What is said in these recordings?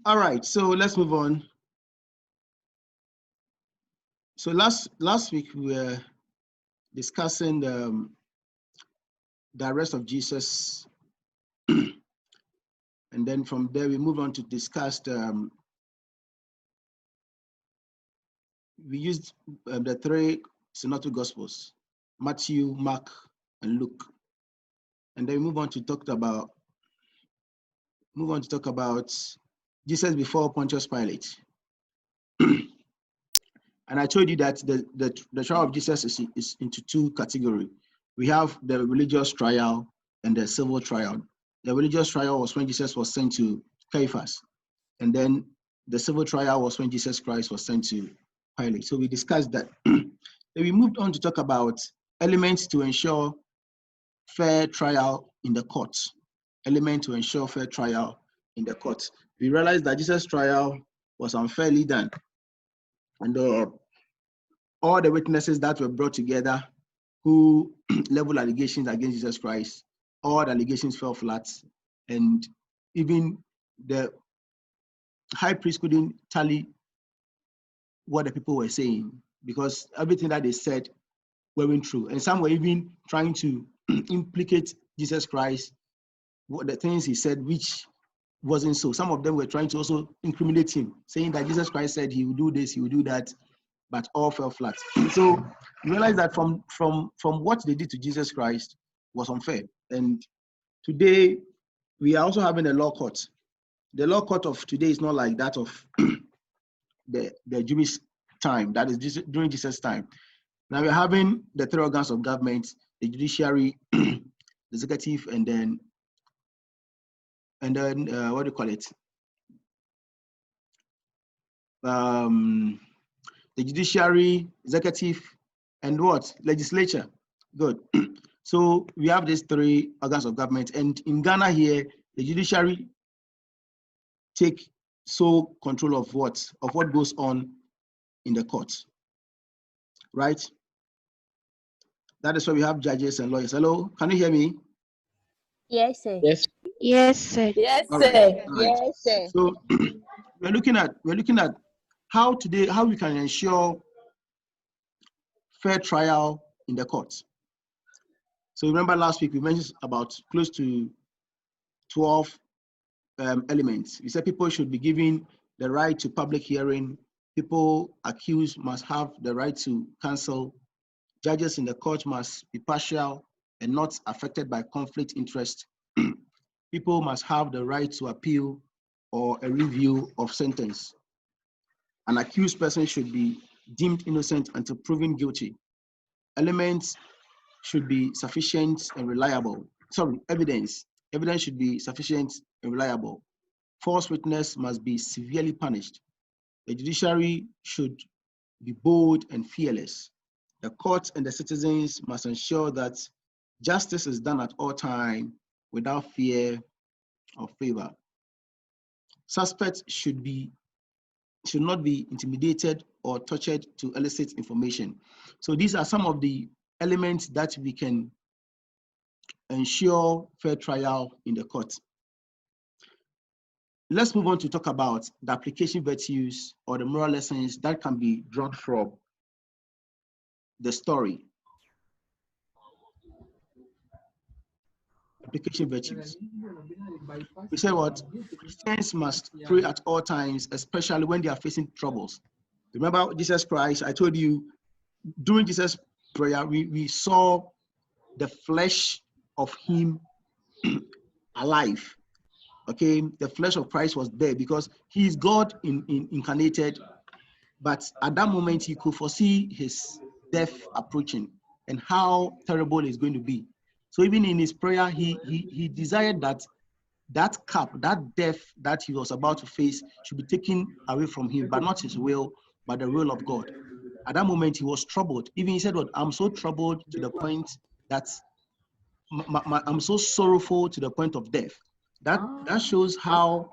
All right, so let's move on. So last week we were discussing the arrest of Jesus, and then from there we moved on to discuss we used the three synoptic gospels: Matthew, Mark, and Luke, and then we move on to talk about Jesus before Pontius Pilate. And I told you that the trial of Jesus is into two categories. We have the religious trial and the civil trial. The religious trial was when Jesus was sent to Caiaphas, and then the civil trial was when Jesus Christ was sent to Pilate. So we discussed that. Then we moved on to talk about elements to ensure fair trial in the court. Element to ensure fair trial in the court. We realized that Jesus' trial was unfairly done, and all the witnesses that were brought together who leveled allegations against Jesus Christ, all the allegations fell flat, and even the high priest couldn't tally what the people were saying because everything that they said weren't true. And some were even trying to implicate Jesus Christ, the things he said, which wasn't so. Some of them were trying to also incriminate him, saying that Jesus Christ said he would do this, he would do that, but all fell flat. So you realize that from what they did to Jesus Christ was unfair. And today we are also having a law court. The law court of today is not like that of the Jewish time, that is during Jesus' time. Now we're having the three organs of government: the judiciary, the executive, and then what do you call it? The judiciary, executive, and what? Legislature. Good. So we have these three organs of government, and in Ghana here, the judiciary take sole control of what goes on in the court, right? That is why we have judges and lawyers. Hello, can you hear me? Yes, sir. Yes. Yes, sir. Yes, All sir. right. Yes, sir. So we're looking at how we can ensure fair trial in the courts. So remember last week we mentioned about close to 12 elements. We said people should be given the right to public hearing. People accused must have the right to counsel. Judges in the court must be partial and not affected by conflict interest. People must have the right to appeal or a review of sentence. An accused person should be deemed innocent until proven guilty. Elements should be sufficient and reliable. Evidence should be sufficient and reliable. False witness must be severely punished. The judiciary should be bold and fearless. The court and the citizens must ensure that justice is done at all times without fear or favor. Suspects should not be intimidated or tortured to elicit information. So these are some of the elements that we can ensure fair trial in the court. Let's move on to talk about the application virtues or the moral lessons that can be drawn from the story. Application virtues. We said what? Christians must pray at all times, especially when they are facing troubles. Remember Jesus Christ, I told you, during Jesus' prayer, we saw the flesh of him alive. Okay, the flesh of Christ was there because he is God incarnated, but at that moment he could foresee his death approaching and how terrible it's going to be. So even in his prayer, he desired that cup, that death that he was about to face should be taken away from him, but not his will, but the will of God. At that moment, he was troubled. Even he said, "What? I'm so troubled to the point that I'm so sorrowful to the point of death." That shows how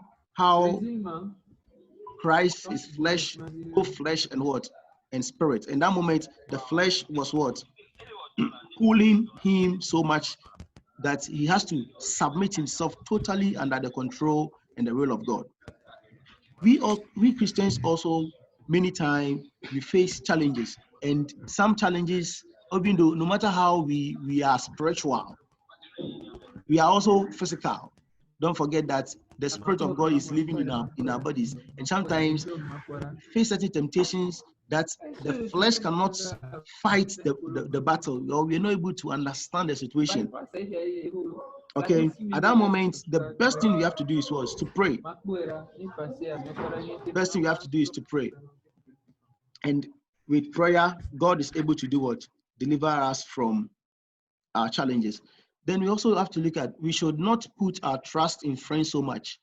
Christ is flesh, both flesh and what? And spirit. In that moment, the flesh was what? Pulling him so much that he has to submit himself totally under the control and the will of God. We Christians also many times we face challenges, and some challenges, even though no matter how we are spiritual, we are also physical. Don't forget that the Spirit of God is living in our bodies, and sometimes face certain temptations that the flesh cannot fight the battle, or we're not able to understand the situation. Okay, at that moment, the best thing we have to do is what? To pray. Best thing we have to do is to pray. And with prayer, God is able to do what? Deliver us from our challenges. Then we also have to look at, we should not put our trust in friends so much.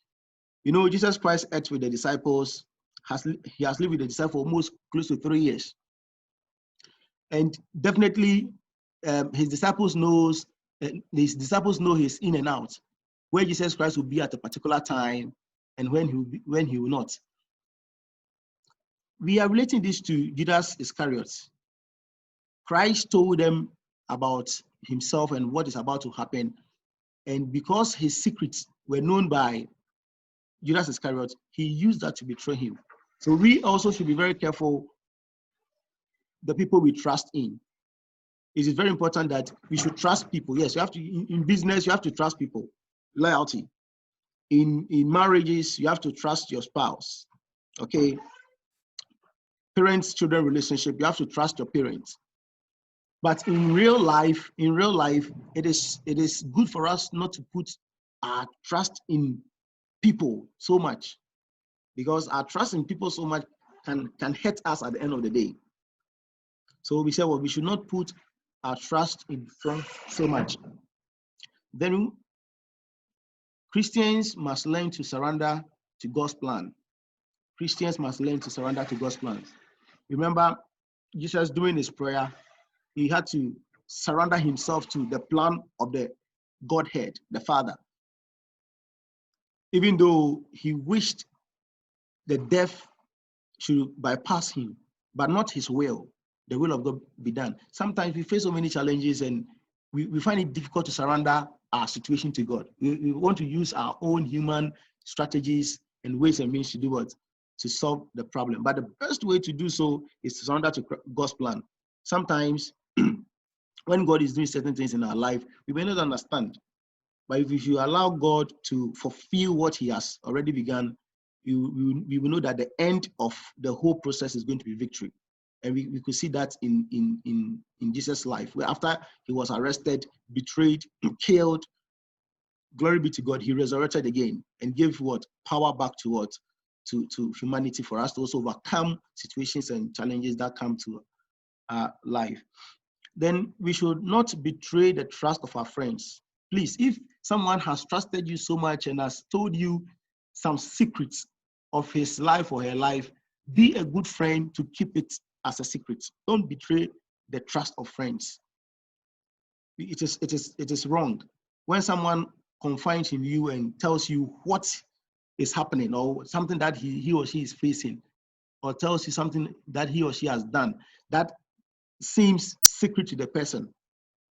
You know, Jesus Christ ate with the disciples, he has lived with the disciples almost close to 3 years. And definitely his disciples know his in and out, where Jesus Christ will be at a particular time and when he will not. We are relating this to Judas Iscariot. Christ told them about himself and what is about to happen. And because his secrets were known by Judas Iscariot, he used that to betray him. So we also should be very careful the people we trust in. It is very important that we should trust people. Yes, you have to, in business, you have to trust people. Loyalty. In marriages, you have to trust your spouse. Okay. Parents-children relationship, you have to trust your parents. But in real life, it is good for us not to put our trust in people so much, because our trust in people so much can hurt us at the end of the day. So we say, well, we should not put our trust in friends so much. Then Christians must learn to surrender to God's plan. Christians must learn to surrender to God's plans. Remember, Jesus doing his prayer, he had to surrender himself to the plan of the Godhead, the Father. Even though he wished the death should bypass him, but not his will, the will of God be done. Sometimes we face so many challenges and we find it difficult to surrender our situation to God. We want to use our own human strategies and ways and means to do what? To solve the problem. But the best way to do so is to surrender to God's plan. Sometimes when God is doing certain things in our life, we may not understand. But if you allow God to fulfill what he has already begun, we will know that the end of the whole process is going to be victory. And we could see that in Jesus' life, where after he was arrested, betrayed, killed, glory be to God, he resurrected again and gave what? Power back to what? To humanity, for us to also overcome situations and challenges that come to our life. Then we should not betray the trust of our friends. Please, if someone has trusted you so much and has told you some secrets of his life or her life, be a good friend to keep it as a secret. Don't betray the trust of friends. It is wrong. When someone confides in you and tells you what is happening or something that he or she is facing, or tells you something that he or she has done, that seems secret to the person.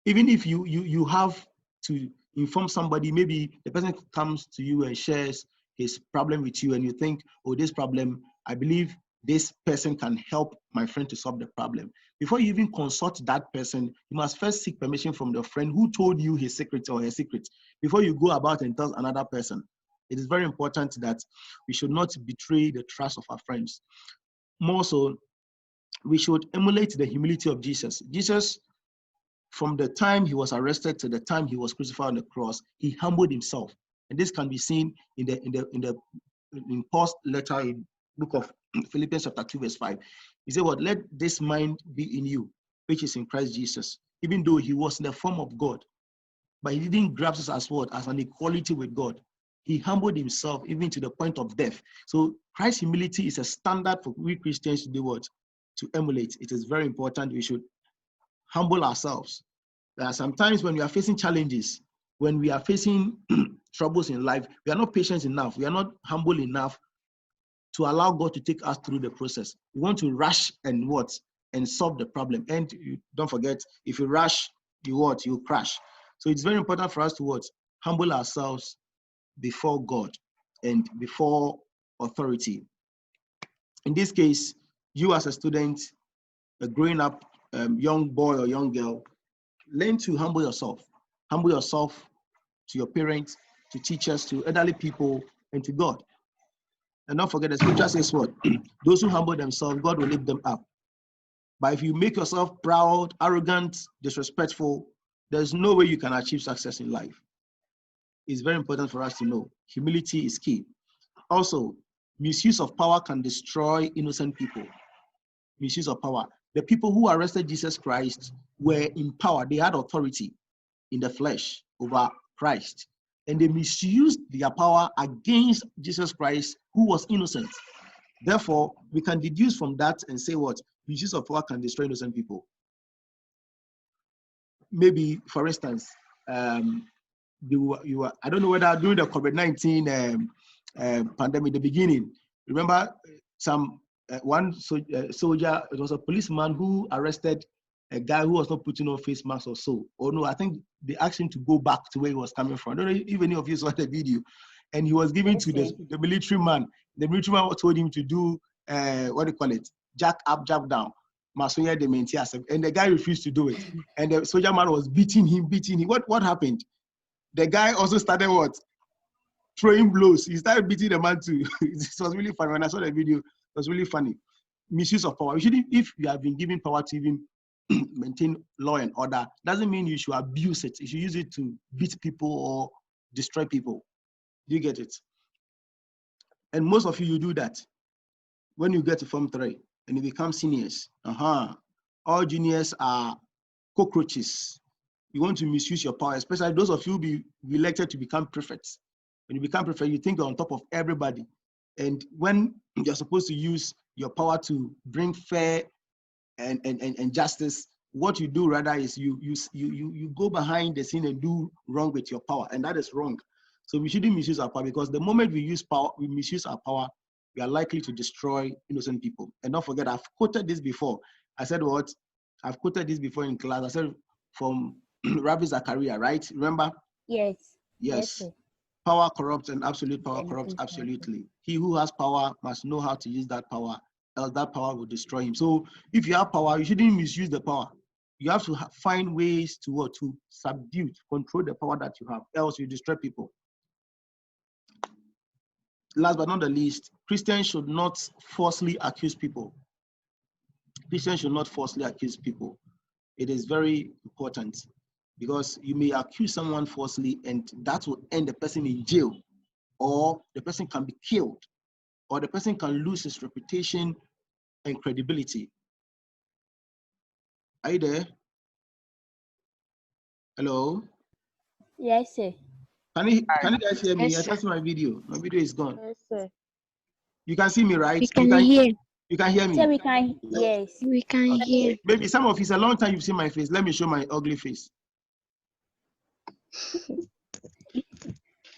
Even if you have to inform somebody, maybe the person comes to you and shares his problem with you and you think, oh, this problem, I believe this person can help my friend to solve the problem. Before you even consult that person, you must first seek permission from the friend who told you his secret or her secret before you go about and tell another person. It is very important that we should not betray the trust of our friends. More so, we should emulate the humility of Jesus. Jesus, from the time he was arrested to the time he was crucified on the cross, he humbled himself. And this can be seen in Paul's letter in book of Philippians chapter 2, verse 5. He said, what? Let this mind be in you, which is in Christ Jesus. Even though he was in the form of God, but he didn't grasp us as what? As an equality with God. He humbled himself even to the point of death. So Christ's humility is a standard for we Christians to do what? To emulate. It is very important. We should humble ourselves. There are sometimes when we are facing challenges, when we are facing troubles in life, we are not patient enough. We are not humble enough to allow God to take us through the process. We want to rush and what? And solve the problem. And don't forget, if you rush, you crash. So it's very important for us to what? Humble ourselves before God and before authority. In this case, you as a student, a growing up young boy or young girl, learn to humble yourself. Humble yourself to your parents, to teachers, to elderly people, and to God. And don't forget, the scripture says what? Those who humble themselves, God will lift them up. But if you make yourself proud, arrogant, disrespectful, there's no way you can achieve success in life. It's very important for us to know. Humility is key. Also, misuse of power can destroy innocent people. Misuse of power. The people who arrested Jesus Christ were in power. They had authority in the flesh over Christ. And they misused their power against Jesus Christ, who was innocent. Therefore, we can deduce from that and say what? Misuse of power can destroy innocent people. Maybe, for instance, I don't know whether during the COVID-19 pandemic, the beginning, remember one soldier, it was a policeman who arrested a guy who was not putting on face masks or so. Or no, I think they asked him to go back to where he was coming from. I don't know if any of you saw the video. And he was given to the military man. The military man told him to do, what do you call it? Jack up, jack down. And the guy refused to do it. And the soldier man was beating him. What happened? The guy also started what? Throwing blows. He started beating the man too. It was really funny. When I saw the video, it was really funny. Misuse of power. If you have been given power to even maintain law and order, doesn't mean you should abuse it. You should use it to beat people or destroy people. Do you get it? And most of you do that. When you get to Form 3 and you become seniors, all juniors are cockroaches. You want to misuse your power, especially those of you who be elected to become prefects. When you become prefect, you think you're on top of everybody. And when you're supposed to use your power to bring fair and justice, what you do rather is you go behind the scene and do wrong with your power, and that is wrong. So we shouldn't misuse our power, because the moment we misuse our power, we are likely to destroy innocent people. And don't forget, I've quoted this before. I said what? I've quoted this before in class. I said from Rabbi Zachariah, right? Remember? Yes. Yes. Yes, Power corrupts and absolute power corrupts absolutely. He who has power must know how to use that power, else that power will destroy him. So if you have power, you shouldn't misuse the power. You have to find ways to subdue, control the power that you have, else you destroy people. Last but not the least, Christians should not falsely accuse people. Christians should not falsely accuse people. It is very important, because you may accuse someone falsely and that will end the person in jail, or the person can be killed, or the person can lose his reputation and credibility. Are you there? Hello? Yes, sir. Can you guys hear me? Yes, I sir. just my video. My video is gone. Yes, sir. You can see me, right? We can hear. You can hear me. Sir, we can. Yes. We can hear. Maybe some of it's a long time you've seen my face. Let me show my ugly face.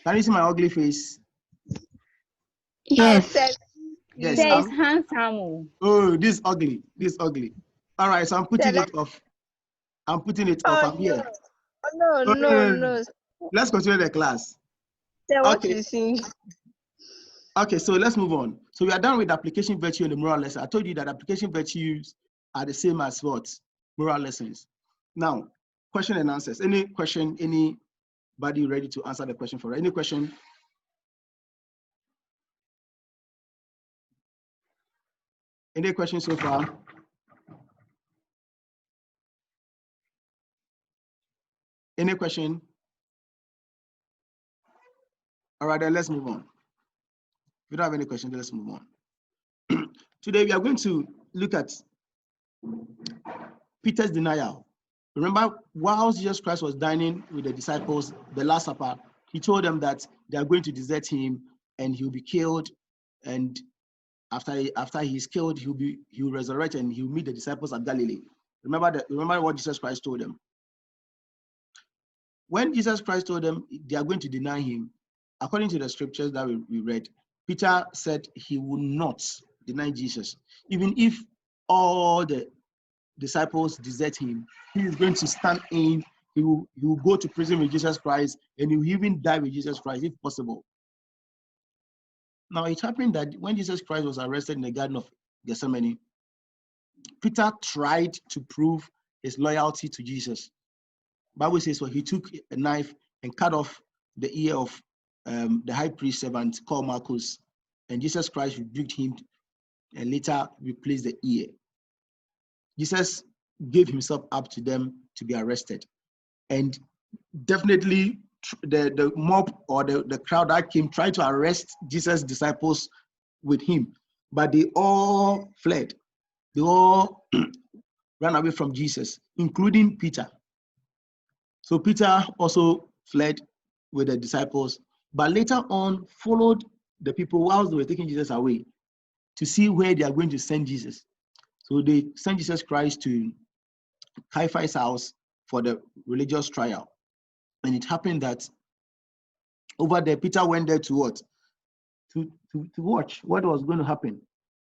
Can you see my ugly face? Yes. Yes. Sir is handsome. Oh, this ugly. This ugly. All right, so I'm putting it off. I'm putting it off. I'm here. No. Let's continue the class. Okay. Okay, so let's move on. So we are done with application virtue and the moral lesson. I told you that application virtues are the same as what? Moral lessons. Now, question and answers. Any question? Anybody ready to answer the question for? Any question? Any questions so far? Any question? All right, then let's move on. If you don't have any questions, let's move on. Today we are going to look at Peter's denial. Remember, while Jesus Christ was dining with the disciples, the Last Supper, he told them that they are going to desert him and he'll be killed. And after he's killed, he'll resurrect and he'll meet the disciples at Galilee. Remember what Jesus Christ told them. When Jesus Christ told them they are going to deny him, according to the scriptures that we read, Peter said he would not deny Jesus. Even if all the disciples desert him, he is going to stand in, he will go to prison with Jesus Christ, and he will even die with Jesus Christ if possible. Now it happened that when Jesus Christ was arrested in the Garden of Gethsemane, Peter tried to prove his loyalty to Jesus. Bible says, well, he took a knife and cut off the ear of the high priest servant called Marcus, and Jesus Christ rebuked him and later replaced the ear. Jesus gave himself up to them to be arrested, and definitely the mob or the crowd that came tried to arrest Jesus' disciples with him, but they all fled. They all ran away from Jesus, including Peter. So Peter also fled with the disciples, but later on followed the people whilst they were taking Jesus away to see where they are going to send Jesus. So they sent Jesus Christ to Caiaphas' house for the religious trial. And it happened that over there, Peter went there to what? To watch what was going to happen.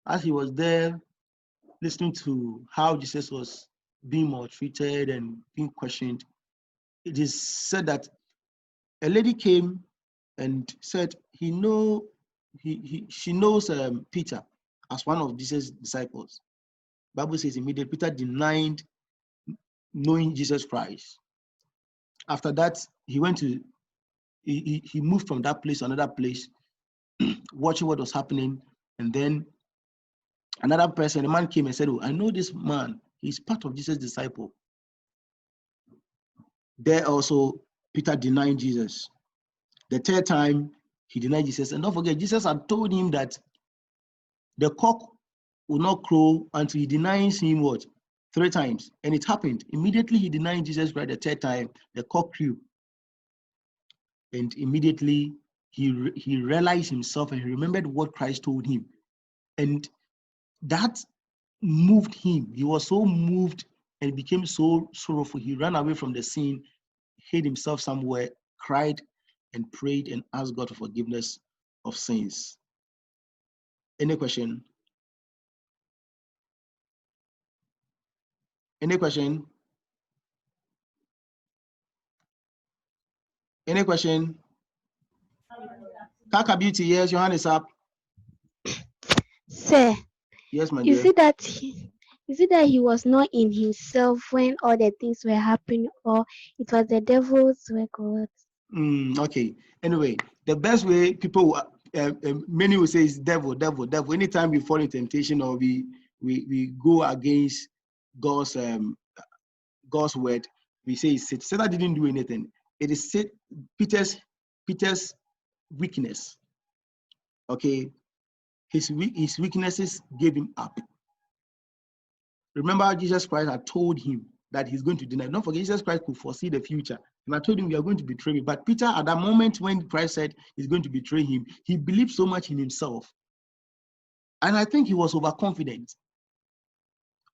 As he was there listening to how Jesus was being maltreated and being questioned, it is said that a lady came and said she knows Peter as one of Jesus' disciples. Bible says immediately Peter denied knowing Jesus Christ. After that, he moved from that place to another place, watching what was happening, and then another person, a man came and said, "Oh, I know this man. He's part of Jesus' disciple." There also, Peter denied Jesus. The third time, he denied Jesus. And don't forget, Jesus had told him that the cock will not crow until he denies him what? 3 times. And it happened. Immediately he denied Jesus Christ the third time, the cock crew. And immediately he realized himself and he remembered what Christ told him. And that moved him. He was so moved and became so sorrowful. He ran away from the scene, hid himself somewhere, cried and prayed and asked God for forgiveness of sins. Any question? Any question? Any question? Kaka Beauty, yes, your hand is up. Sir, Yes, my is dear. it that he was not in himself when all the things were happening, or it was the devil's work or what? Okay. Anyway, the best way people, many will say is devil, devil, devil. Anytime we fall in temptation or we go against God's God's word, we say Satan. Satan didn't do anything. It is Peter's weakness. Okay, his weaknesses gave him up. Remember, Jesus Christ had told him that he's going to deny. Don't forget, Jesus Christ could foresee the future. And I told him, we are going to betray me. But Peter, at that moment when Christ said he's going to betray him, he believed so much in himself. And I think he was overconfident.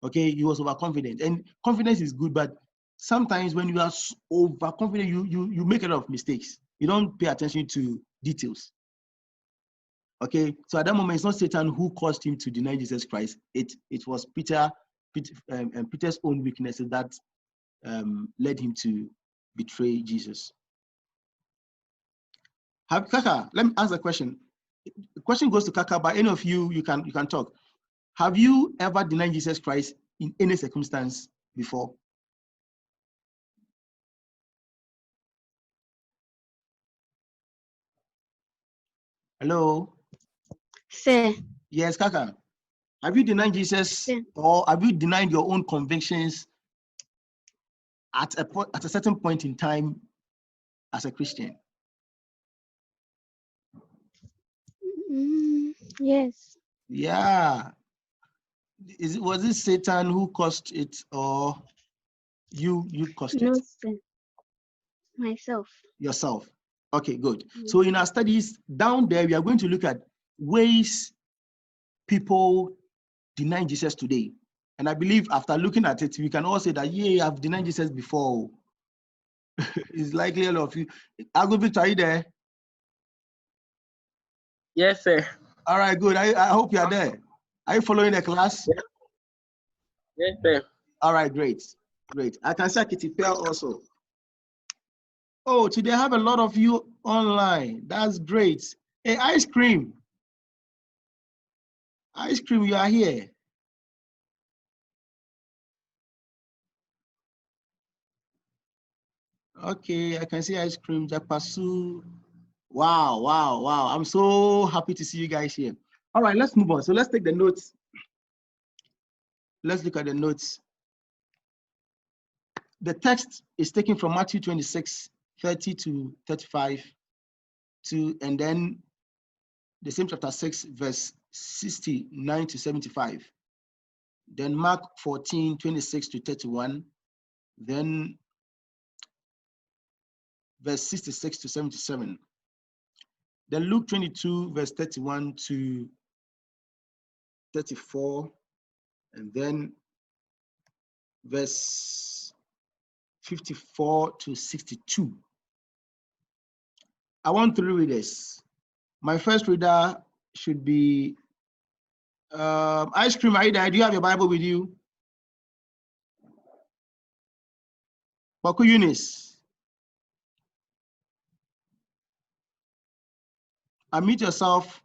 Okay, he was overconfident. And confidence is good, but sometimes when you are overconfident, you make a lot of mistakes. You don't pay attention to details. Okay, so at that moment, it's not Satan who caused him to deny Jesus Christ. It was Peter's own weaknesses that led him to betray Jesus. Kaka, let me ask a question. The question goes to Kaka, but any of you can talk. Have you ever denied Jesus Christ in any circumstance before? Hello? Sir. Yes, Kaka. Have you denied Jesus, or have you denied your own convictions at a certain point in time as a Christian? Yes. Yeah. Was it Satan who caused it, or you caused it? No, sir. Myself. Yourself. Okay, good. So in our studies down there, we are going to look at ways people deny Jesus today. And I believe after looking at it, we can all say that, yeah, I've denied Jesus before. It's likely a lot of you. Agobit, are you there? Yes, sir. All right, good. I hope you are there. Are you following the class? Yes, sir. All right, great. Great. I can see Kitty Pell also. Oh, today I have a lot of you online. That's great. Hey, ice cream. Ice cream, you are here. Okay, I can see ice cream, Japasu. Wow, wow, wow. I'm so happy to see you guys here. All right, let's move on. So let's take the notes. Let's look at the notes. The text is taken from Matthew 26, 30 to 35, and then the same chapter 6, verse 69 to 75. Then Mark 14, 26 to 31. Then verse 66 to 77. Then Luke 22, verse 31 to 34. And then verse 54 to 62. I want 3 readers. My first reader should be Ice Cream. Are you there? Do you have your Bible with you? Paku Eunice. Unmute yourself.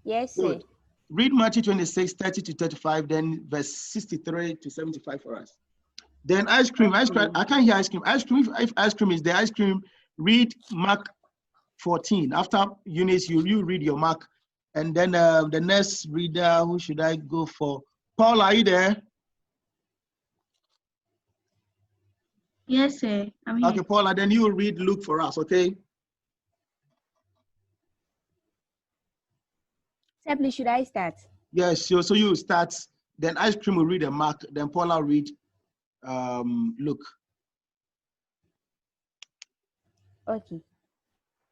Yes, sir. Good. Read Matthew 26, 30 to 35, then verse 63 to 75 for us. Then Ice Cream, I can't hear Ice Cream. Ice Cream, if Ice Cream is there, Ice Cream, read Mark 14. After Eunice, you read your Mark. And then the next reader, who should I go for? Paul, are you there? Yes, sir. I'm here. Okay, Paula, then you will read Luke for us, okay? Sir, please, should I start? Yes, so you start, then Ice Cream will read a Mark, then Paula will read Luke. Okay.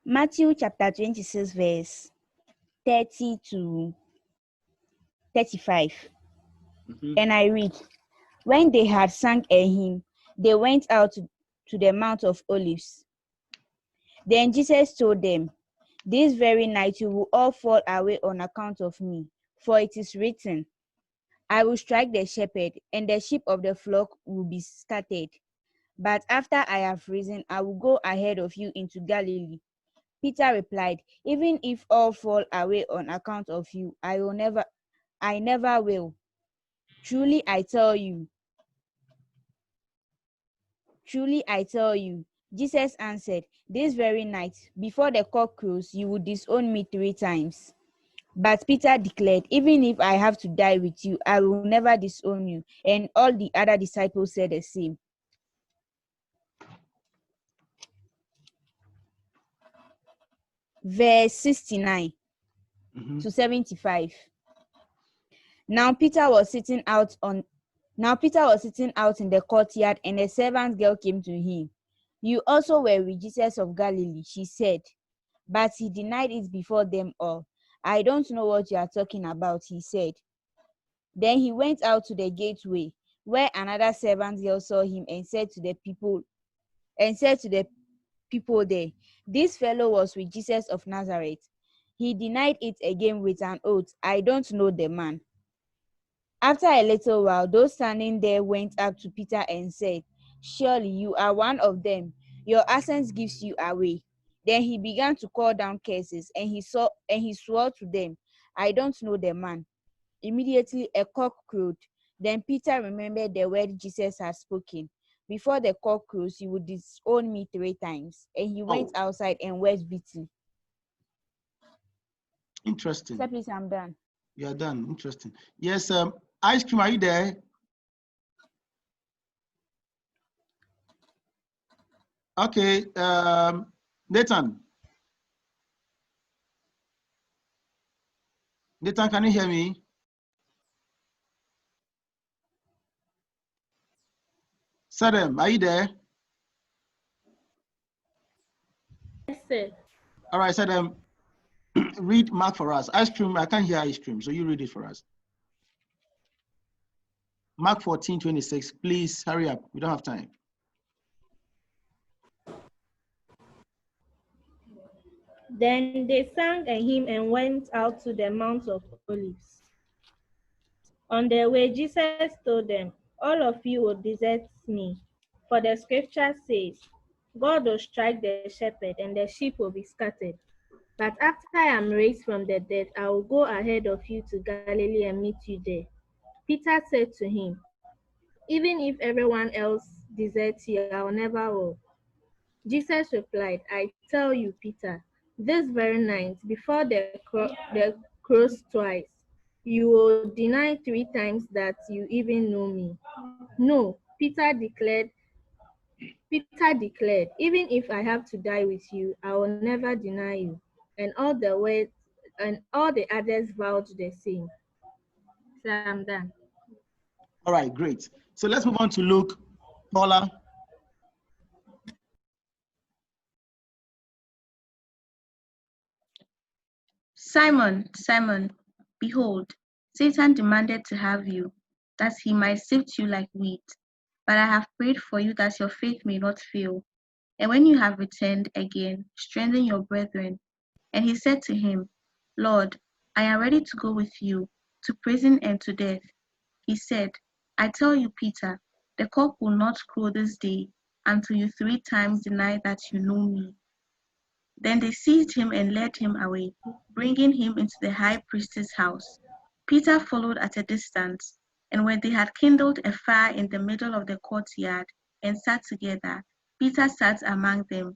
Matthew chapter 26, verse 30 to 35. And I read, when they had sung a hymn, they went out to the Mount of Olives. Then Jesus told them, this very night you will all fall away on account of me, for it is written, I will strike the shepherd, and the sheep of the flock will be scattered. But after I have risen, I will go ahead of you into Galilee. Peter replied, even if all fall away on account of you, I never will. Truly I tell you, Jesus answered, this very night, before the cock crows, you will disown me 3 times. But Peter declared, even if I have to die with you, I will never disown you. And all the other disciples said the same. Verse 69 to 75. Now Peter was sitting out in the courtyard, and a servant girl came to him. You also were with Jesus of Galilee, she said. But he denied it before them all. I don't know what you are talking about, he said. Then he went out to the gateway, where another servant girl saw him and said to the people there, this fellow was with Jesus of Nazareth. He denied it again with an oath, I don't know the man. After a little while, those standing there went up to Peter and said, surely you are one of them. Your accent gives you away. Then he began to call down curses, and he swore to them, I don't know the man. Immediately a cock crowed. Then Peter remembered the word Jesus had spoken. Before the cock crows, you would disown me 3 times. And he went outside and wept bitterly. Interesting. Sir, please, I'm done. You are done. Interesting. Yes, Ice Cream, are you there? Okay, Nathan. Nathan, can you hear me? Sadem, are you there? Yes, sir. All right, Sadem, read Mark for us. Ice Cream, I can't hear Ice Cream, so you read it for us. Mark 14:26, please hurry up. We don't have time. Then they sang a hymn and went out to the Mount of Olives. On their way, Jesus told them, all of you will desert me, for the scripture says, God will strike the shepherd and the sheep will be scattered. But after I am raised from the dead, I will go ahead of you to Galilee and meet you there." Peter said to him, "Even if everyone else deserts you, I will never will." Jesus replied, "I tell you, Peter, this very night, before the crows twice, you will deny 3 times that you even know me." "No," Peter declared, "even if I have to die with you, I will never deny you." And all the others vowed the same. So I'm done. All right, great. So let's move on to Luke. Paula. Simon, Simon, behold, Satan demanded to have you, that he might sift you like wheat. But I have prayed for you that your faith may not fail. And when you have returned again, strengthen your brethren. And he said to him, Lord, I am ready to go with you to prison and to death. He said, I tell you, Peter, the cock will not crow this day until you 3 times deny that you know me. Then they seized him and led him away, bringing him into the high priest's house. Peter followed at a distance, and when they had kindled a fire in the middle of the courtyard and sat together, Peter sat among them.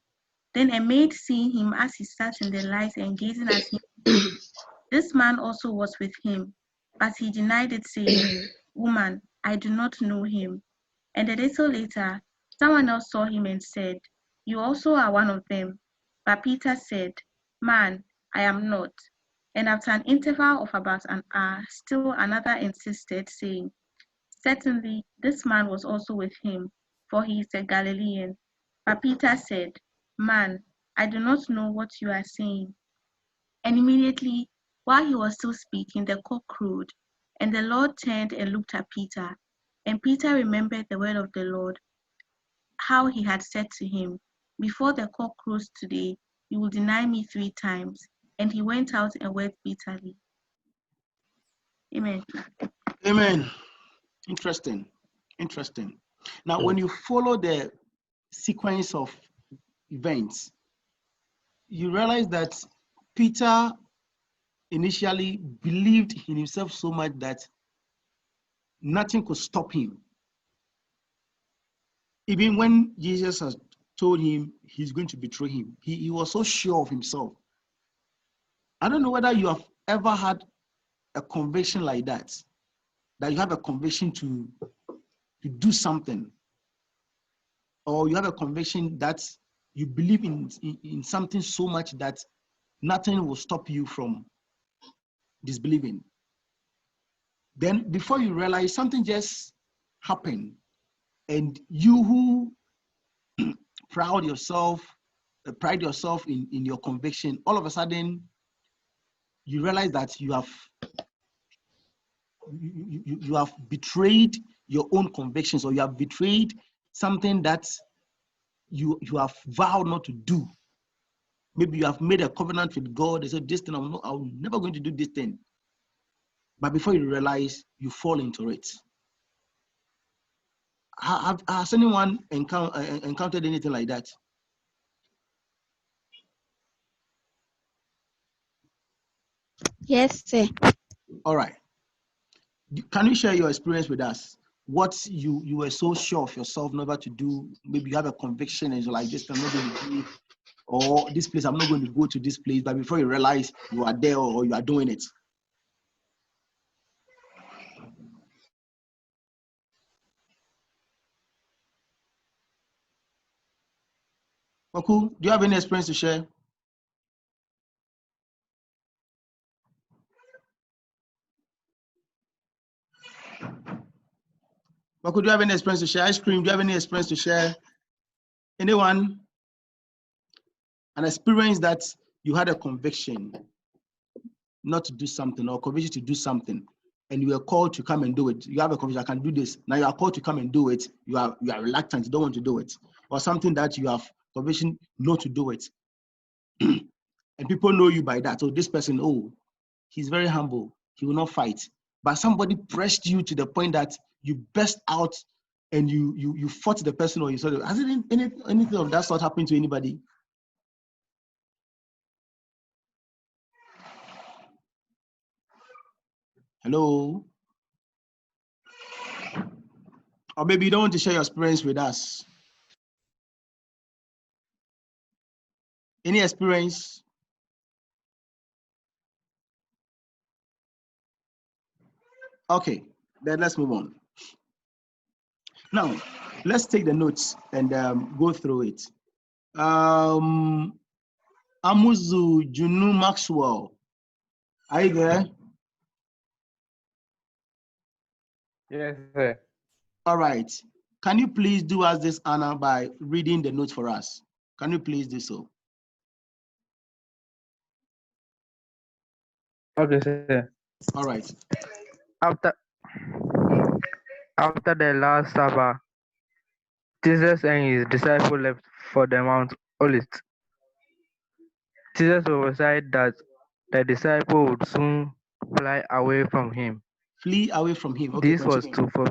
Then a maid, seeing him as he sat in the light and gazing at him, this man also was with him. But he denied it, saying, Woman, I do not know him. And a little later, someone else saw him and said, You also are one of them. But Peter said, Man, I am not. And after an interval of about an hour, still another insisted, saying, Certainly, this man was also with him, for he is a Galilean. But Peter said, Man, I do not know what you are saying. And immediately, while he was still speaking, the cock crowed. And the Lord turned and looked at Peter. And Peter remembered the word of the Lord, how he had said to him, Before the cock crows today, you will deny me 3 times. And he went out and wept bitterly. Amen. Amen. Interesting. Interesting. Now, when you follow the sequence of events, you realize that Peter initially believed in himself so much that nothing could stop him. Even when Jesus has told him he's going to betray him, he was so sure of himself. I don't know whether you have ever had a conviction like that you have a conviction to do something, or you have a conviction that you believe in something so much that nothing will stop you from disbelieving. Then before you realize, something just happened, and you who pride yourself in your conviction, all of a sudden you realize that you have betrayed your own convictions, or you have betrayed something that you have vowed not to do. Maybe you have made a covenant with God and said, this thing, I'm never going to do this thing. But before you realize, you fall into it. Has anyone encountered anything like that? Yes, sir. All right. Can you share your experience with us? What you were so sure of yourself never to do? Maybe you have a conviction and you're like, this I'm not going to do, or this place, I'm not going to go to this place. But before you realize, you are there or you are doing it. Oku, do you have any experience to share? Oku, do you have any experience to share? Ice cream, do you have any experience to share? Anyone? An experience that you had a conviction not to do something, or conviction to do something, and you were called to come and do it. You have a conviction, I can do this. Now you are called to come and do it. You are reluctant, you don't want to do it. Or something that you have conviction not to do it. And people know you by that. So this person, oh, he's very humble. He will not fight. But somebody pressed you to the point that you burst out and you fought the person, or you said, has it anything of that sort happened to anybody? Hello? Or maybe you don't want to share your experience with us. Any experience? Okay, then let's move on. Now, let's take the notes and go through it. Amuzu Junu Maxwell, are you there? Yes, sir. All right. Can you please do us this honor by reading the notes for us? Can you please do so? Okay, sir. All right. After the Last Supper, Jesus and his disciples left for the Mount Olivet. Jesus prophesied that the disciple would soon fly away from him. Flee away from him. Okay, This was continue. to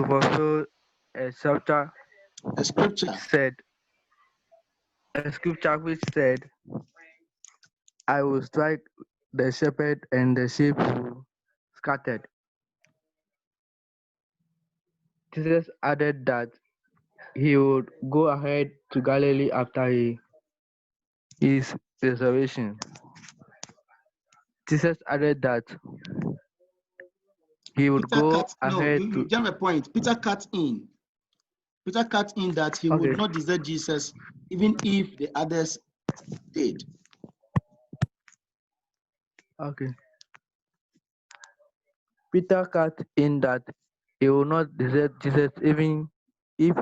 fulfill a scripture A scripture which said, I will strike the shepherd and the sheep will scattered. Jesus added that he would go ahead to Galilee after his resurrection. Jesus added that he would go ahead you to. jump a point. Peter cut in. Peter cut in that he would not desert Jesus even if the others did. Okay. Peter cut in that he will not desert Jesus even if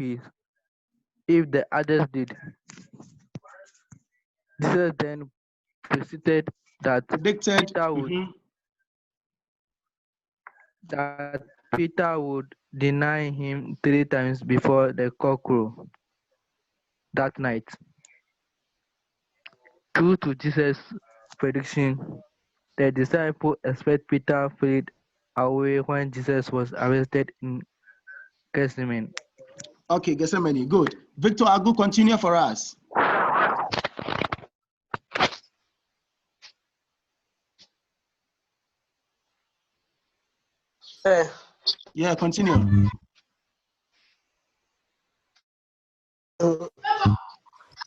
the others did. Jesus then predicted that Peter would deny him 3 times before the cock crow that night. True to Jesus' prediction, the disciples expect Peter fled away when Jesus was arrested in Gethsemane. Okay, Gethsemane, good. Victor Agu, continue for us. Yeah, continue.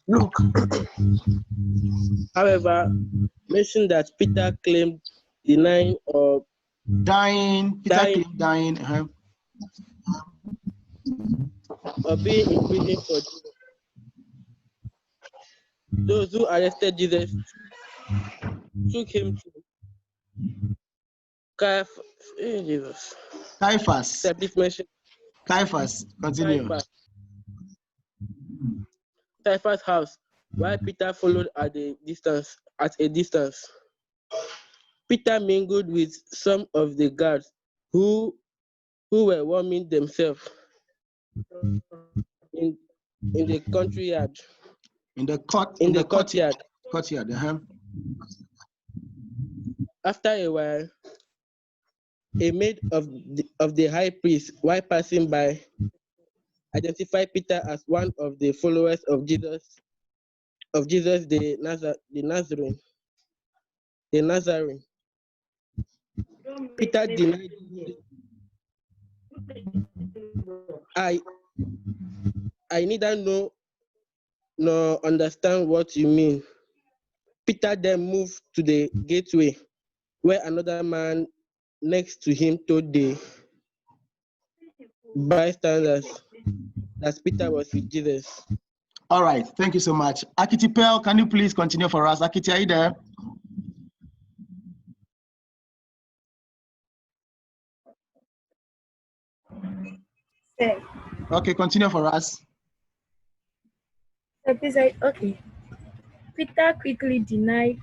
Look, however, mention that Peter claimed denying or dying. Peter claimed dying. Or being in prison for Jesus. Those who arrested Jesus took him to Caiaphas. Caiaphas, continue. Caiaphas' house, while Peter followed at a distance. Peter mingled with some of the guards who were warming themselves in the country yard. In the courtyard. Courtyard. After a while, a maid of the high priest, while passing by, identified Peter as one of the followers of Jesus the Nazarene. Peter denied, I neither know nor understand what you mean. Peter then moved to the gateway, where another man next to him told the bystanders that Peter was with Jesus. All right, thank you so much. Akiti Pearl, can you please continue for us? Akiti, are you there? Okay, continue for us. Okay. Peter quickly denied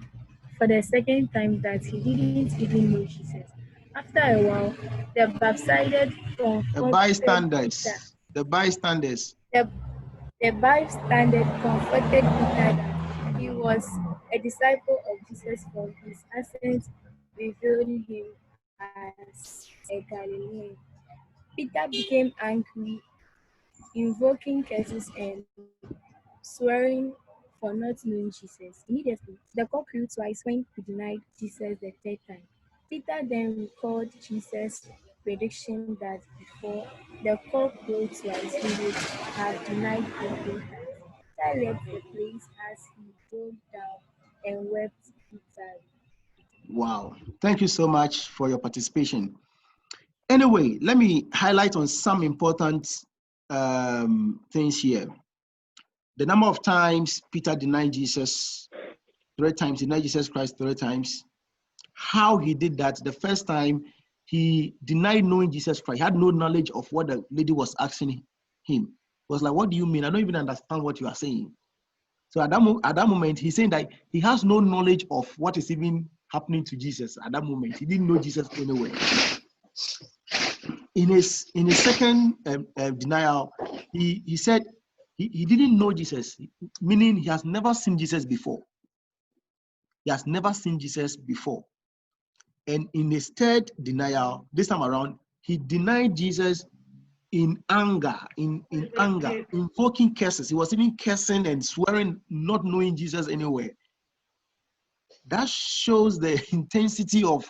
for the second time that he didn't even know Jesus. After a while, the bystanders comforted Peter. The bystanders comforted Peter that he was a disciple of Jesus for his accent revealed him as a Galilean. Peter became angry, invoking curses and swearing for not knowing Jesus. Immediately, the cock crew twice when he denied Jesus the third time. Peter then recalled Jesus' prediction that before the cock crows twice he would have denied him 3 times. Peter left the place as he broke down and wept bitterly. Wow. Thank you so much for your participation. Anyway, let me highlight on some important things here. The number of times Peter denied Jesus 3 times, denied Jesus Christ 3 times. How he did that, the first time he denied knowing Jesus Christ. He had no knowledge of what the lady was asking him. He was like, what do you mean? I don't even understand what you are saying. So at that moment, he's saying that he has no knowledge of what is even happening to Jesus at that moment. He didn't know Jesus anyway. In his second denial, he said he didn't know Jesus, meaning he has never seen Jesus before. He has never seen Jesus before. And in his third denial, this time around, he denied Jesus in anger, in anger, invoking curses. He was even cursing and swearing, not knowing Jesus anywhere. That shows the intensity of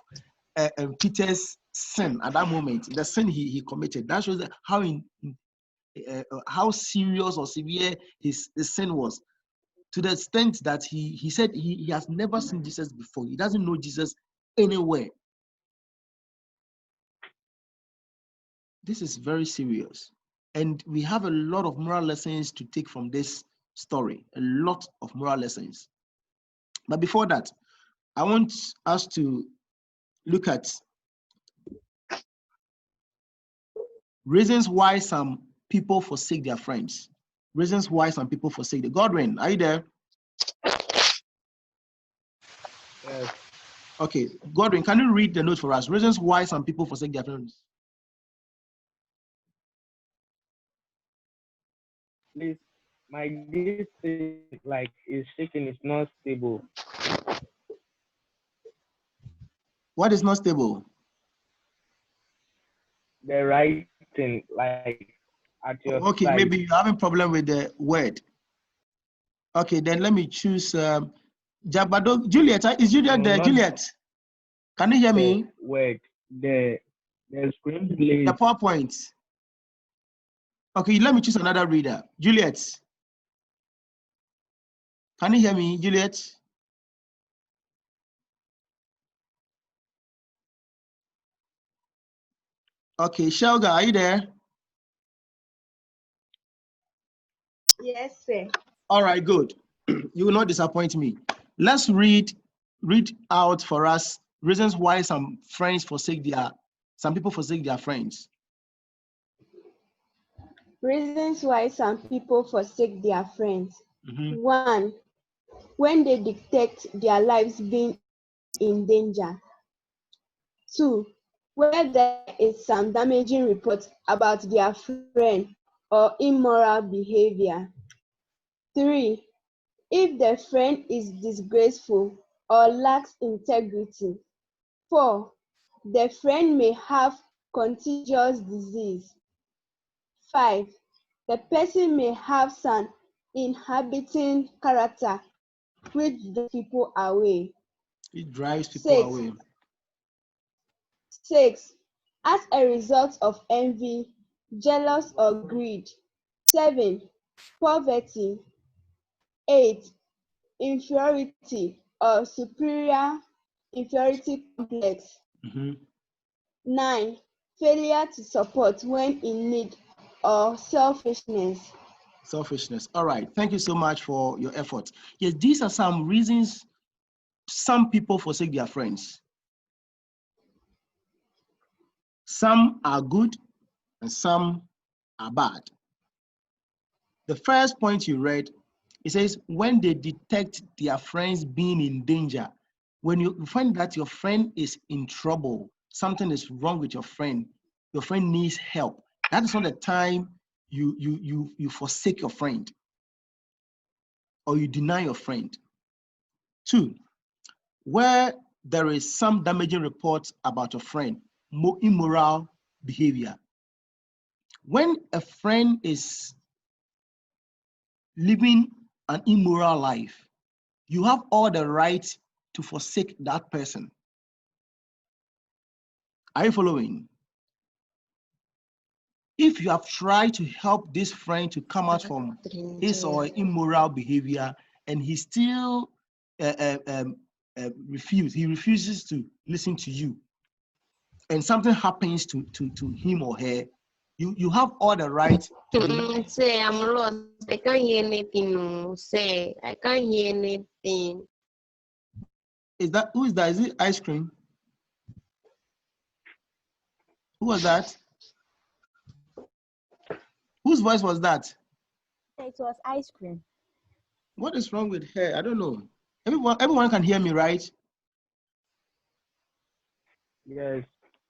Peter's sin at that moment, the sin he committed. That shows how serious or severe his sin was, to the extent that he said he has never seen Jesus before. He doesn't know Jesus anywhere. This is very serious. And we have a lot of moral lessons to take from this story, a lot of moral lessons. But before that, I want us to look at reasons why some people forsake their friends. Reasons why some people forsake the Godwin. Are you there? Yes. Okay, Godwin, can you read the note for us? Reasons why some people forsake their friends. Please, my this is like is shaking, it's not stable. What is not stable? The writing, like at your Okay, side. maybe you're having problem with the word. Okay, then let me choose Jabado. Juliet, is Juliet there? Juliet, can you hear me? Word, the screenplay. The PowerPoint. Okay, let me choose another reader. Juliet, can you hear me, Juliet? Okay, Shelga, are you there? Yes, sir. All right, good. You will not disappoint me. Let's read out for us reasons why some people forsake their friends. Reasons why some people forsake their friends. Mm-hmm. 1. When they detect their lives being in danger. 2. Where there is some damaging report about their friend or immoral behavior. 3. If the friend is disgraceful or lacks integrity. 4. The friend may have contagious disease. 5. The person may have some inhibiting character which drives people away. It drives people away. 6. As a result of envy, jealous or greed. 7. Poverty. 8. Inferiority or superior inferiority complex. Mm-hmm. 9. Failure to support when in need or selfishness. Selfishness. All right. Thank you so much for your effort. Yes, these are some reasons some people forsake their friends. Some are good and some are bad. The first point you read, it says, when they detect their friends being in danger, when you find that your friend is in trouble, something is wrong with your friend needs help, that is not the time you forsake your friend or you deny your friend. 2, where there is some damaging reports about your friend, immoral behavior. When a friend is living an immoral life, you have all the right to forsake that person. Are you following? If you have tried to help this friend to come out from his or immoral behavior, and he still refuses to listen to you, and something happens to him or her, you have all the right to Say, I'm lost. I can't hear anything. Say, I can't hear anything. Who is that? Is it ice cream? Who was that? Whose voice was that? It was ice cream. What is wrong with her? I don't know. Everyone can hear me, right? Yes.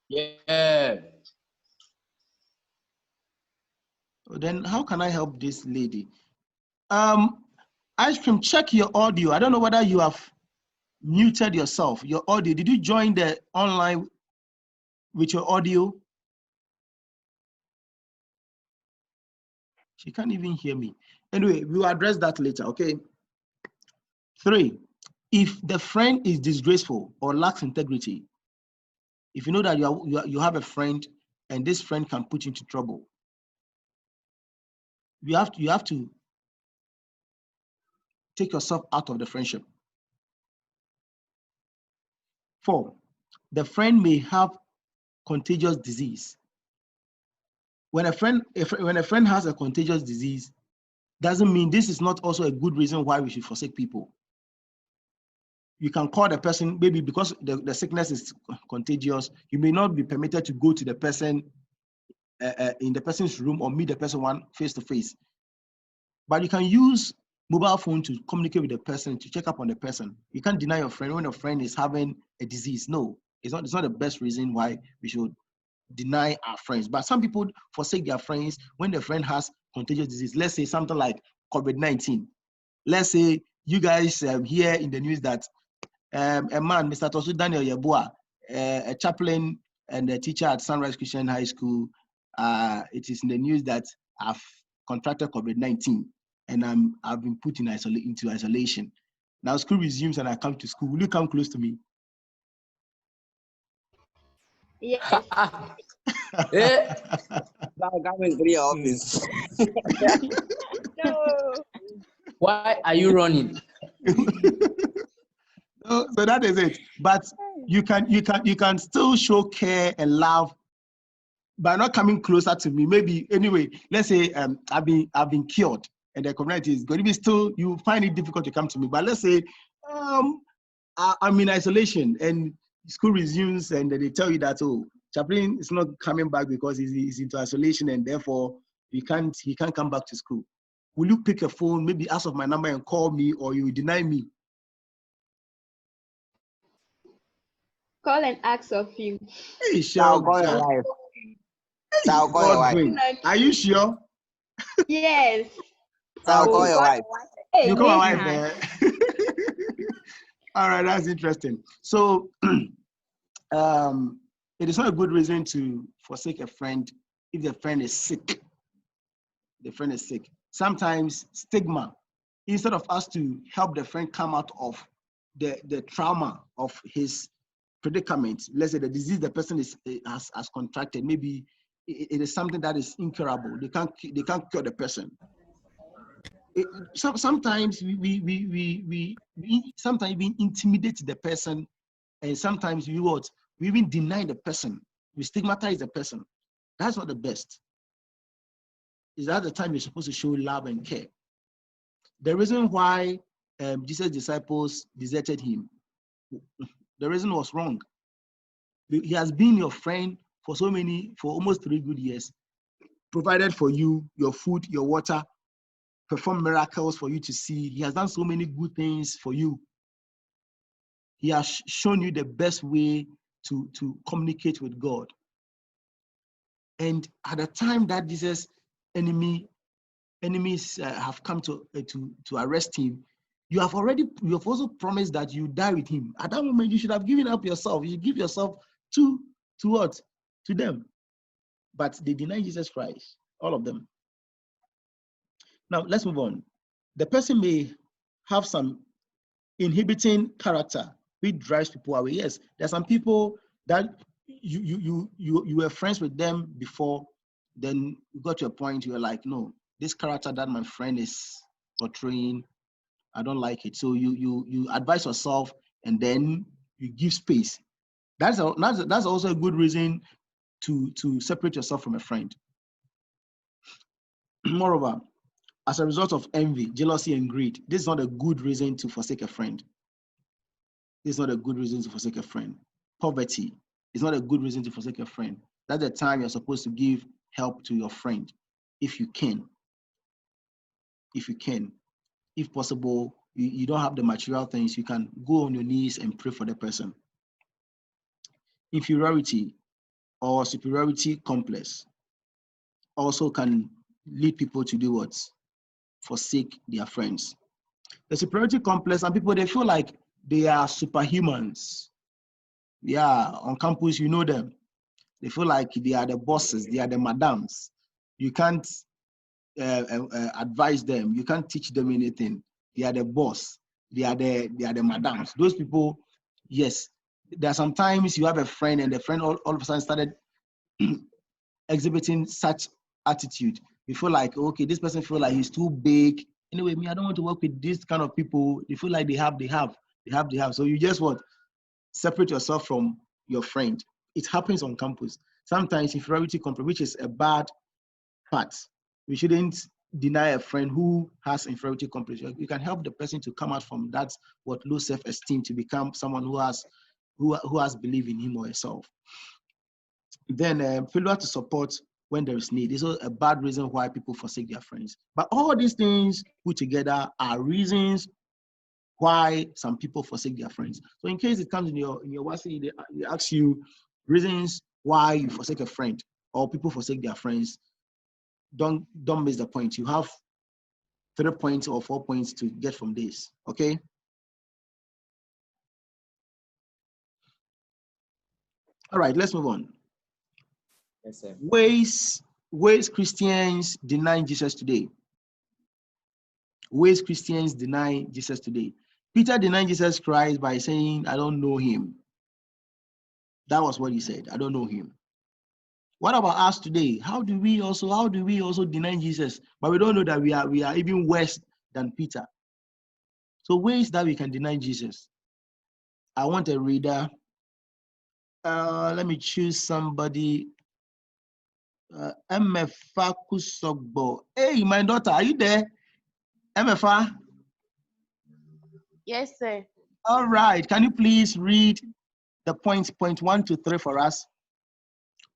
Yeah. Then how can I help this lady? Ice cream, check your audio. I don't know whether you have muted yourself. Your audio. Did you join the online with your audio? She can't even hear me. Anyway, we'll address that later, okay? 3, if the friend is disgraceful or lacks integrity, if you know that you have a friend and this friend can put you into trouble, you have to take yourself out of the friendship. 4, the friend may have contagious disease. When a friend has a contagious disease, doesn't mean this is not also a good reason why we should forsake people. You can call the person, maybe because the sickness is contagious, you may not be permitted to go to the person in the person's room or meet the person face to face. But you can use mobile phone to communicate with the person, to check up on the person. You can't deny your friend when a friend is having a disease. No, it's not the best reason why we should deny our friends. But some people forsake their friends when the friend has contagious disease. Let's say something like COVID-19. Let's say you guys hear in the news that a man, Mr. Torsu Daniel Yeboah, a chaplain and a teacher at Sonrise Christian High School, it is in the news that I've contracted COVID-19 and I've been put into isolation. Now school resumes and I come to school. Will you come close to me? Yes. Coming to your office. No. Why are you running? So that is it. But you can still show care and love by not coming closer to me. Maybe anyway, let's say I've been cured and the community is going to be still, you find it difficult to come to me. But let's say I'm in isolation and school resumes and they tell you that, oh, chaplain is not coming back because he's into isolation and therefore he can't come back to school. Will you pick a phone, maybe ask of my number and call me, or you deny me? Call and ask of you. Hey, I'll sure. call your wife. Hey, I'll call your wife. Are you sure? Yes. I'll call your wife. Hey, You call my Nathan. wife. All right, that's interesting. So it is not a good reason to forsake a friend if the friend is sick. The friend is sick. Sometimes stigma, instead of us to help the friend come out of the trauma of his predicament, let's say the disease the person has contracted, maybe it is something that is incurable. They can't cure the person. Sometimes we sometimes we intimidate the person, and sometimes we even deny the person. We stigmatize the person. That's not the best. Is that the time you're supposed to show love and care? The reason why Jesus' disciples deserted him, the reason was wrong. He has been your friend for almost 3 good years, provided for you your food, your water, performed miracles for you to see. He has done so many good things for you. He has shown you the best way to communicate with God. And at the time that Jesus' enemies have come to arrest him, you have also promised that you die with him. At that moment, you should have given up yourself. You should give yourself to what? To them. But they deny Jesus Christ, all of them. Now, let's move on. The person may have some inhibiting character which drives people away. Yes, there are some people that you were friends with them before, then you got to a point you were like, no, this character that my friend is portraying, I don't like it. So you advise yourself, and then you give space. That's also a good reason to separate yourself from a friend. Moreover, as a result of envy, jealousy, and greed, this is not a good reason to forsake a friend. This is not a good reason to forsake a friend. Poverty is not a good reason to forsake a friend. That's the time you're supposed to give help to your friend, if you can. If you can. If possible, you don't have the material things, you can go on your knees and pray for the person. Inferiority or superiority complex also can lead people to do what? Forsake their friends. The superiority complex, and people, they feel like they are superhumans. Yeah, on campus, you know them. They feel like they are the bosses, they are the madams. You can't advise them, you can't teach them anything. They are the boss, they are the madams. Those people, yes, there are sometimes you have a friend, and the friend all of a sudden started exhibiting such attitude. You feel like, okay, this person feel like he's too big. Anyway, me, I don't want to work with this kind of people. They feel like they have. So you just what? Separate yourself from your friend. It happens on campus. Sometimes inferiority complex, which is a bad part. We shouldn't deny a friend who has inferiority complex. You can help the person to come out from that low self-esteem, to become someone who has belief in him or herself. Then failure to support when there is need is a bad reason why people forsake their friends. But all these things put together are reasons why some people forsake their friends. So in case it comes in your WhatsApp, they ask you reasons why you forsake a friend or people forsake their friends, don't miss the point. You have 3 points or 4 points to get from this, okay? All right, let's move on. Yes, sir. Ways Christians deny Jesus today. Ways Christians deny Jesus today. Peter denied Jesus Christ by saying, I don't know him. That was what he said. I don't know him. What about us today? How do we also deny Jesus? But we don't know that we are even worse than Peter. So ways that we can deny Jesus. I want a reader. Let me choose somebody. MFA Kusogbo. Hey, my daughter, are you there? MFA? Yes, sir. All right. Can you please read the point 1 to 3 for us?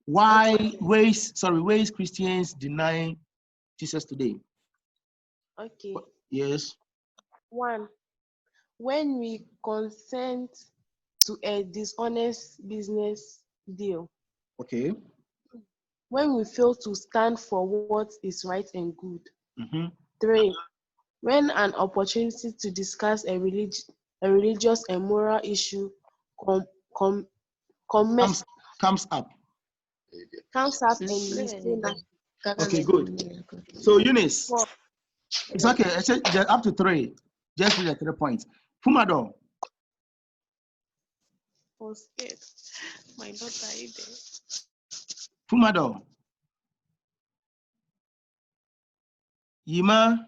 Ways Christians deny Jesus today? Okay. Yes. 1. When we consent to a dishonest business deal. Okay. When we fail to stand for what is right and good. Mm-hmm. 3. When an opportunity to discuss a religious and moral issue comes up. Comes up and we say nothing. Okay, good. So Eunice, it's okay. I said up to 3. Just read the 3 points. Fumado. I'm scared. My daughter is there. Fumado. Yima.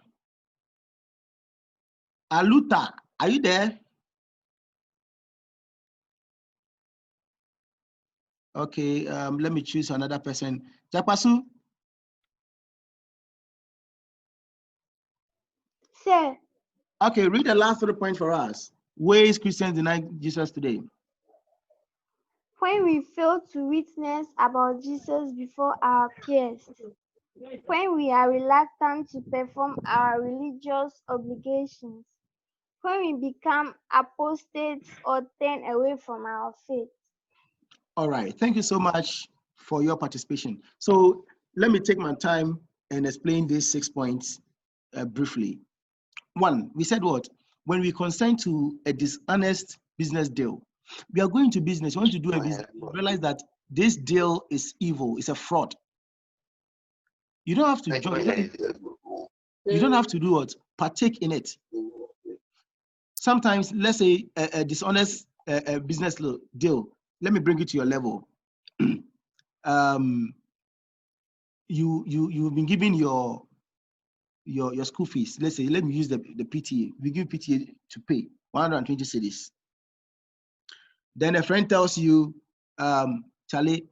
Aluta, are you there? Okay, let me choose another person. Japasu? Sir. Okay, read the last 3 points for us. Ways Christians deny Jesus today. When we fail to witness about Jesus before our peers. When we are reluctant to perform our religious obligations. When we become apostates or turn away from our faith. All right, thank you so much for your participation. So let me take my time and explain these 6 points briefly. 1, we said what? When we consent to a dishonest business deal, we are going to business, we want to do a business, realize that this deal is evil, it's a fraud. You don't have to join. You don't have to do what? Partake in it. Sometimes, let's say a dishonest business deal, let me bring it to your level. you've been giving your school fees. Let's say, let me use the PTA. We give PTA to pay 120 cedis. Then a friend tells you, Charlie,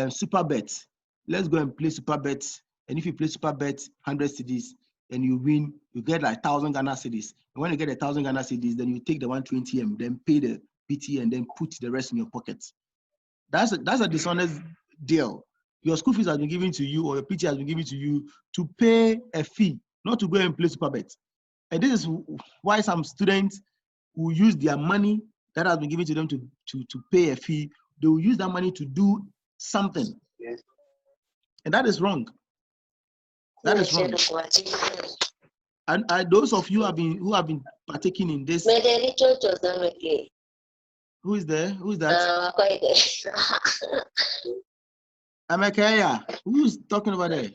super bet. Let's go and play super bet. And if you play super bet 100 cedis and you win, you get like 1,000 Ghana cedis. And when you get 1,000 Ghana cedis, then you take the 120M, then pay the PTA, and then put the rest in your pocket. That's a dishonest deal. Your school fees has been given to you, or your PTA has been given to you to pay a fee, not to go and play super bet. And this is why some students who use their money that has been given to them to pay a fee, they will use that money to do something. Yes. And that is wrong. That is wrong. And those of you who have been partaking in this. Who is there? Who is that? Amakaya. Who is talking about there?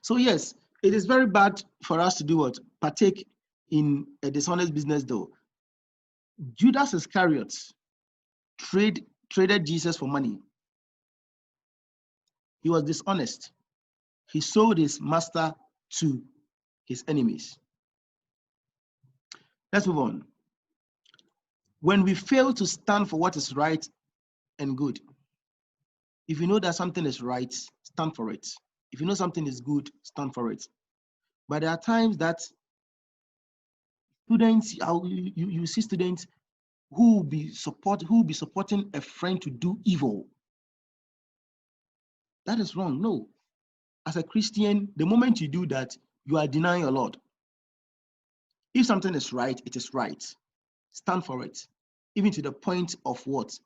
So yes, it is very bad for us to do what? Partake in a dishonest business though. Judas Iscariot traded Jesus for money. He was dishonest. He sold his master to his enemies. Let's move on. When we fail to stand for what is right and good, if you know that something is right, stand for it. If you know something is good, stand for it. But there are times that students, you see students who will be supporting a friend to do evil. That is wrong. No. As a Christian, the moment you do that, you are denying your Lord. If something is right, it is right. Stand for it. Even to the point of what?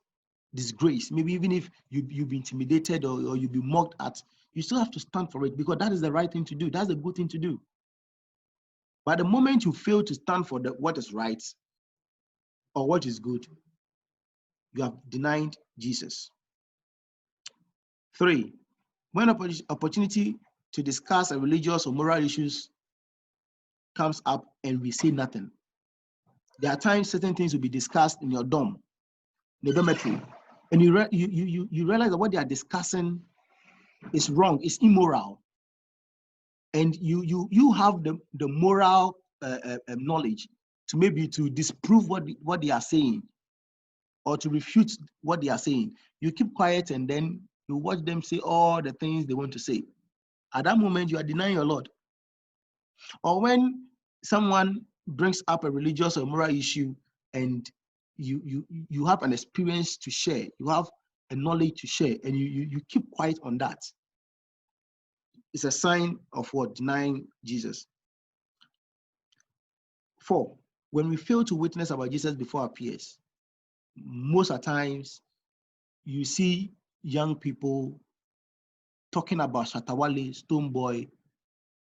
Disgrace. Maybe even if you'll be intimidated or you'll be mocked at, you still have to stand for it because that is the right thing to do. That's the good thing to do. But the moment you fail to stand for what is right or what is good, you have denied Jesus. 3, when opportunity to discuss a religious or moral issues comes up and we say nothing. There are times certain things will be discussed in your dorm, in the dormitory, and you realize that what they are discussing is wrong, it's immoral, and you have the moral knowledge to maybe to disprove what they are saying or to refute what they are saying. You keep quiet and then you watch them say all the things they want to say. At that moment, you are denying your Lord. Or when someone brings up a religious or moral issue and you have an experience to share, you have a knowledge to share, and you keep quiet on that, it's a sign of what? Denying Jesus. 4, when we fail to witness about Jesus before our peers, most of the times you see young people talking about Shatawale, Stoneboy,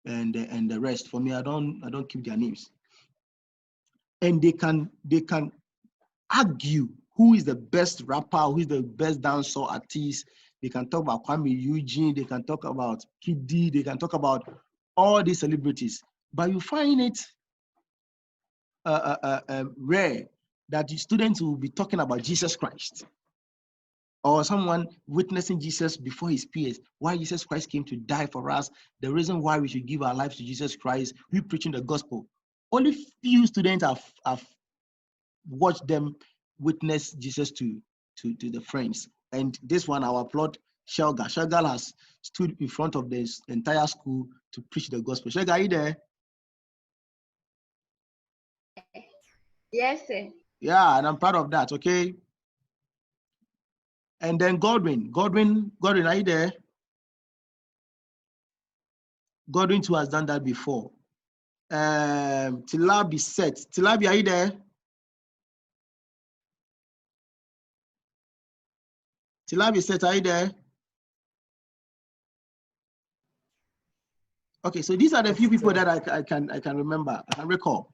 and the rest. For me, I don't keep their names. And they can argue who is the best rapper, who is the best dancer, artist. They can talk about Kwame Eugene, they can talk about Kiddy, they can talk about all these celebrities. But you find it rare that the students will be talking about Jesus Christ or someone witnessing Jesus before his peers, why Jesus Christ came to die for us, the reason why we should give our lives to Jesus Christ, we preaching the gospel. Only few students have watched them witness Jesus to the friends. And this one, I applaud Shelga. Shelga has stood in front of this entire school to preach the gospel. Shelga, are you there? Yes, sir. Yeah, and I'm proud of that, okay? And then Godwin, are you there? Godwin too has done that before. Tilabi set. Tilabi, are you there? Tilabi set, are you there? Okay, so these are the few people that I can remember, I can recall,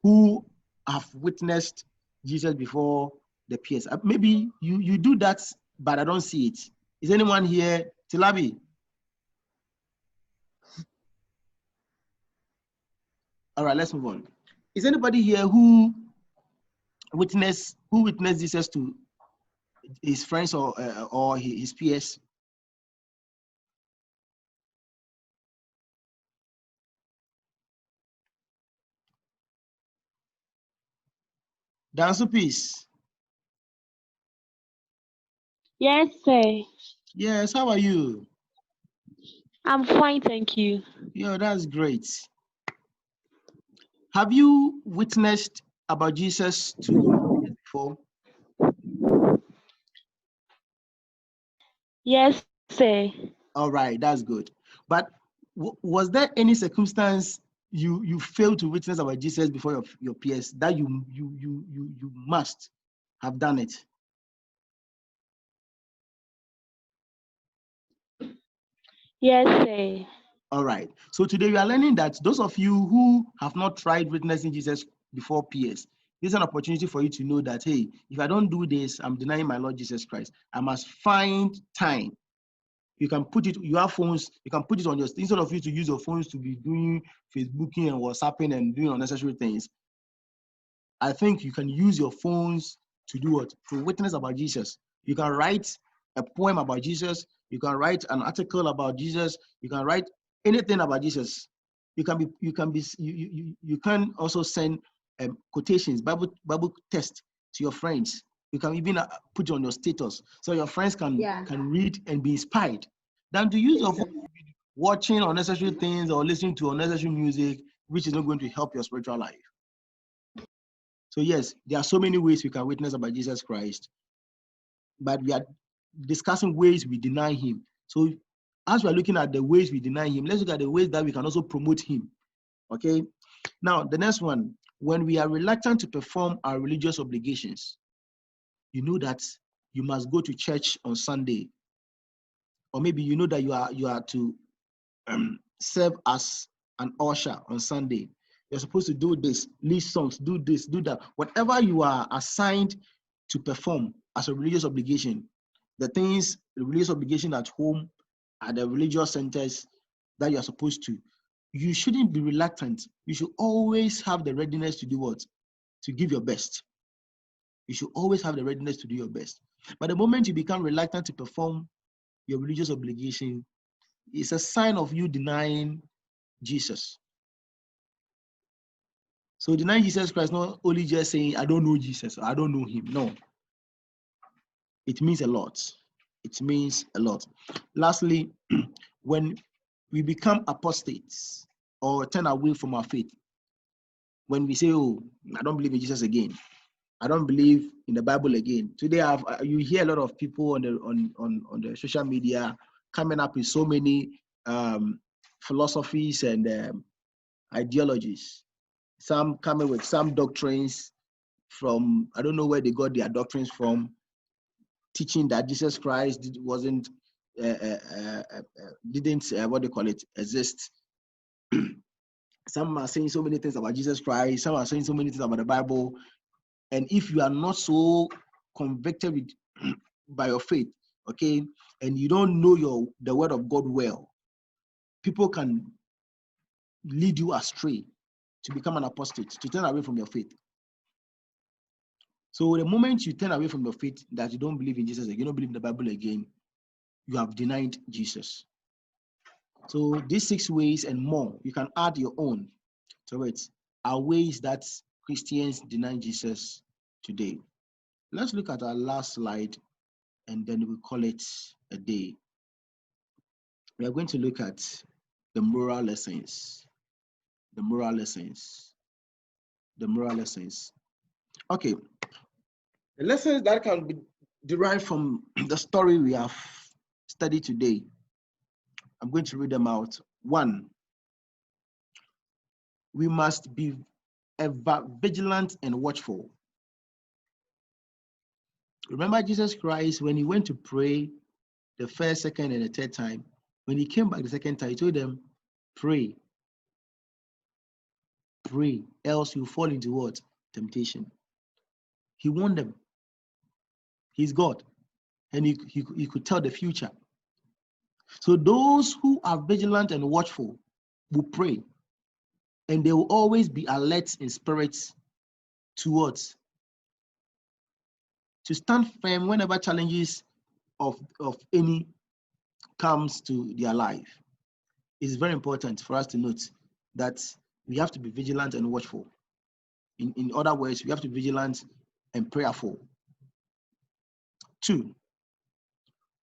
who have witnessed Jesus before the peers. Maybe you do that, but I don't see it. Is anyone here? Tilabi? All right, let's move on. Is anybody here who witnessed Jesus to his friends or his peers? Dance, please. Yes, sir. Yes, how are you? I'm fine, thank you. Yeah, that's great. Have you witnessed about Jesus to before? Yes, sir. All right, that's good. But was there any circumstance you failed to witness about Jesus before your peers that you must have done it? Yes, sir. All right. So today we are learning that those of you who have not tried witnessing Jesus before peers, this is an opportunity for you to know that, hey, if I don't do this, I'm denying my Lord Jesus Christ. I must find time. You can put it, you have phones, you can put it on your, instead of you to use your phones to be doing Facebooking and WhatsApping and doing unnecessary things, I think you can use your phones to do what? To witness about Jesus. You can write a poem about Jesus. You can write an article about Jesus. You can write anything about Jesus. You can also send quotations, Bible text to your friends. You can even put it on your status so your friends can read and be inspired. Than to use your phone watching unnecessary things or listening to unnecessary music, which is not going to help your spiritual life. So yes, there are so many ways we can witness about Jesus Christ, but we are discussing ways we deny him. So as we are looking at the ways we deny him, let's look at the ways that we can also promote him. Okay. Now, the next one, when we are reluctant to perform our religious obligations, you know that you must go to church on Sunday, or maybe you know that you are to serve as an usher on Sunday. You're supposed to do this, lead songs, do this, do that. Whatever you are assigned to perform as a religious obligation, the religious obligation at home, at the religious centers that you're supposed to, you shouldn't be reluctant. You should always have the readiness to do what? To give your best. You should always have the readiness to do your best. But the moment you become reluctant to perform your religious obligation, it's a sign of you denying Jesus. So denying Jesus Christ, not only just saying, I don't know Jesus, or I don't know him. No. It means a lot. It means a lot. Lastly, when we become apostates or turn away from our faith, when we say, oh, I don't believe in Jesus again, I don't believe in the Bible again. Today, you hear a lot of people on the social media coming up with so many philosophies and ideologies. Some coming with some doctrines from, I don't know where they got their doctrines from, teaching that Jesus Christ didn't what they call it, exist. Some are saying so many things about Jesus Christ. Some are saying so many things about the Bible. And if you are not so convicted by your faith, okay, and you don't know the word of God well, people can lead you astray to become an apostate, to turn away from your faith. So the moment you turn away from your faith, that you don't believe in Jesus again, you don't believe in the Bible again, you have denied Jesus. So these 6 ways and more, you can add your own to it, are ways that Christians deny Jesus today. Let's look at our last slide and then we call it a day. We are going to look at the moral lessons. The moral lessons. The moral lessons. Okay. The lessons that can be derived from the story we have studied today. I'm going to read them out. 1, we must be ever vigilant and watchful. Remember Jesus Christ, when he went to pray the first, second, and the third time, when he came back the second time, he told them, pray, else you fall into what? Temptation. He warned them. He's God, and he could tell the future. So those who are vigilant and watchful will pray, and they will always be alert in spirits towards to stand firm whenever challenges of any comes to their life. It's very important for us to note that we have to be vigilant and watchful. In other words, we have to be vigilant and prayerful. 2,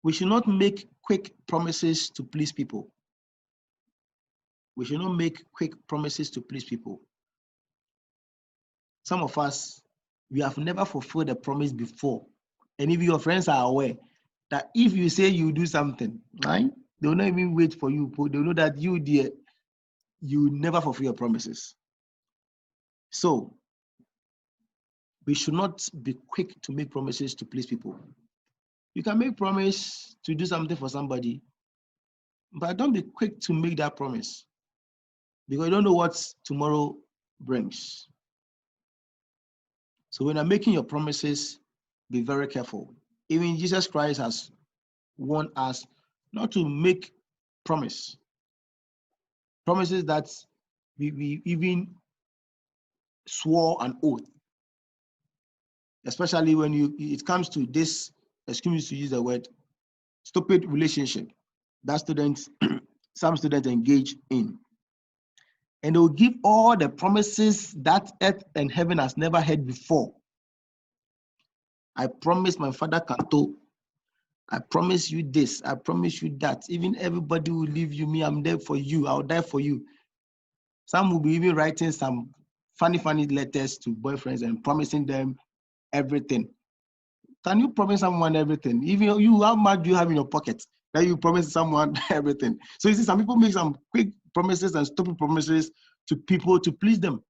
we should not make quick promises to please people. We should not make quick promises to please people. Some of us, we have never fulfilled a promise before. And if your friends are aware that if you say you do something, right, they will not even wait for you. They will know that you, dear, you never fulfill your promises. So, we should not be quick to make promises to please people. You can make promise to do something for somebody, but don't be quick to make that promise because you don't know what tomorrow brings. So when you're making your promises, be very careful. Even Jesus Christ has warned us not to make promises that we even swore an oath, especially when it comes to this, excuse me to use the word, stupid relationship that some students engage in. And they will give all the promises that earth and heaven has never heard before. I promise my father Kanto. I promise you this. I promise you that. Even everybody will leave you. Me, I'm there for you. I'll die for you. Some will be even writing some funny letters to boyfriends and promising them everything. Can you promise someone everything? Even you, how much do you have in your pocket that you promise someone everything? So you see, some people make some quick promises and stupid promises to people to please them.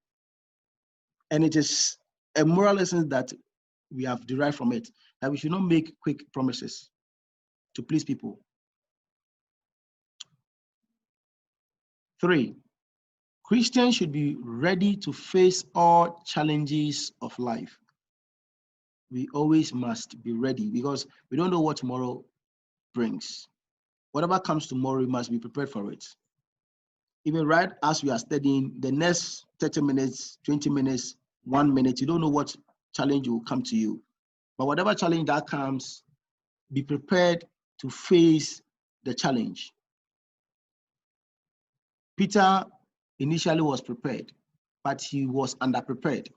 And it is a moral lesson that we have derived from it, that we should not make quick promises to please people. 3, Christians should be ready to face all challenges of life. We always must be ready because we don't know what tomorrow brings. Whatever comes tomorrow, we must be prepared for it. Even right as we are studying, the next 30 minutes, 20 minutes, 1 minute, you don't know what challenge will come to you. But whatever challenge that comes, be prepared to face the challenge. Peter initially was prepared, but he was underprepared.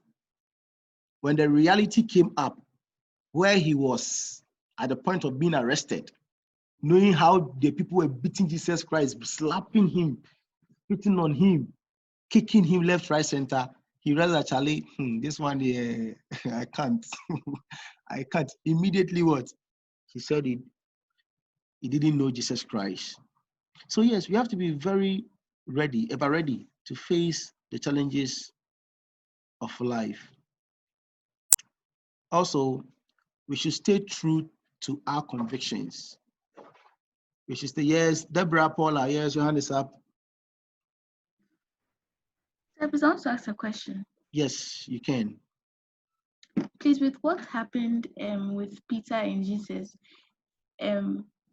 When the reality came up, where he was at the point of being arrested, knowing how the people were beating Jesus Christ, slapping him, spitting on him, kicking him left, right, center, he realized actually, this one, I can't. I can't. Immediately what? He said he didn't know Jesus Christ. So yes, we have to be very ready, ever ready to face the challenges of life. Also, we should stay true to our convictions. We should stay, yes, Deborah, Paula, yes, your hand is up. I want to ask a question. Yes, you can. Please, with what happened with Peter and Jesus,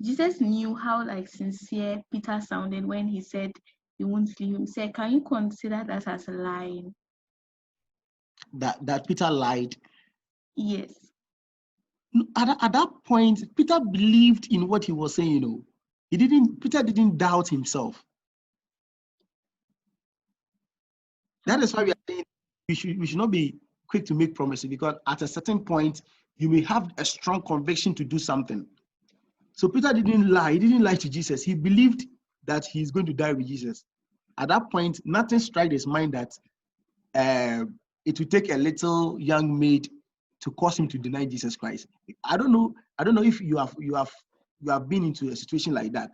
Jesus knew how sincere Peter sounded when he said he won't leave him. So can you consider that as lying? That Peter lied? Yes. At that point, Peter believed in what he was saying, Peter didn't doubt himself. That is why we are saying we should not be quick to make promises, because at a certain point, you may have a strong conviction to do something. So Peter didn't lie. He didn't lie to Jesus. He believed that he's going to die with Jesus. At that point, nothing struck his mind that it would take a little young maid to cause him to deny Jesus Christ. I don't know if you have been into a situation like that.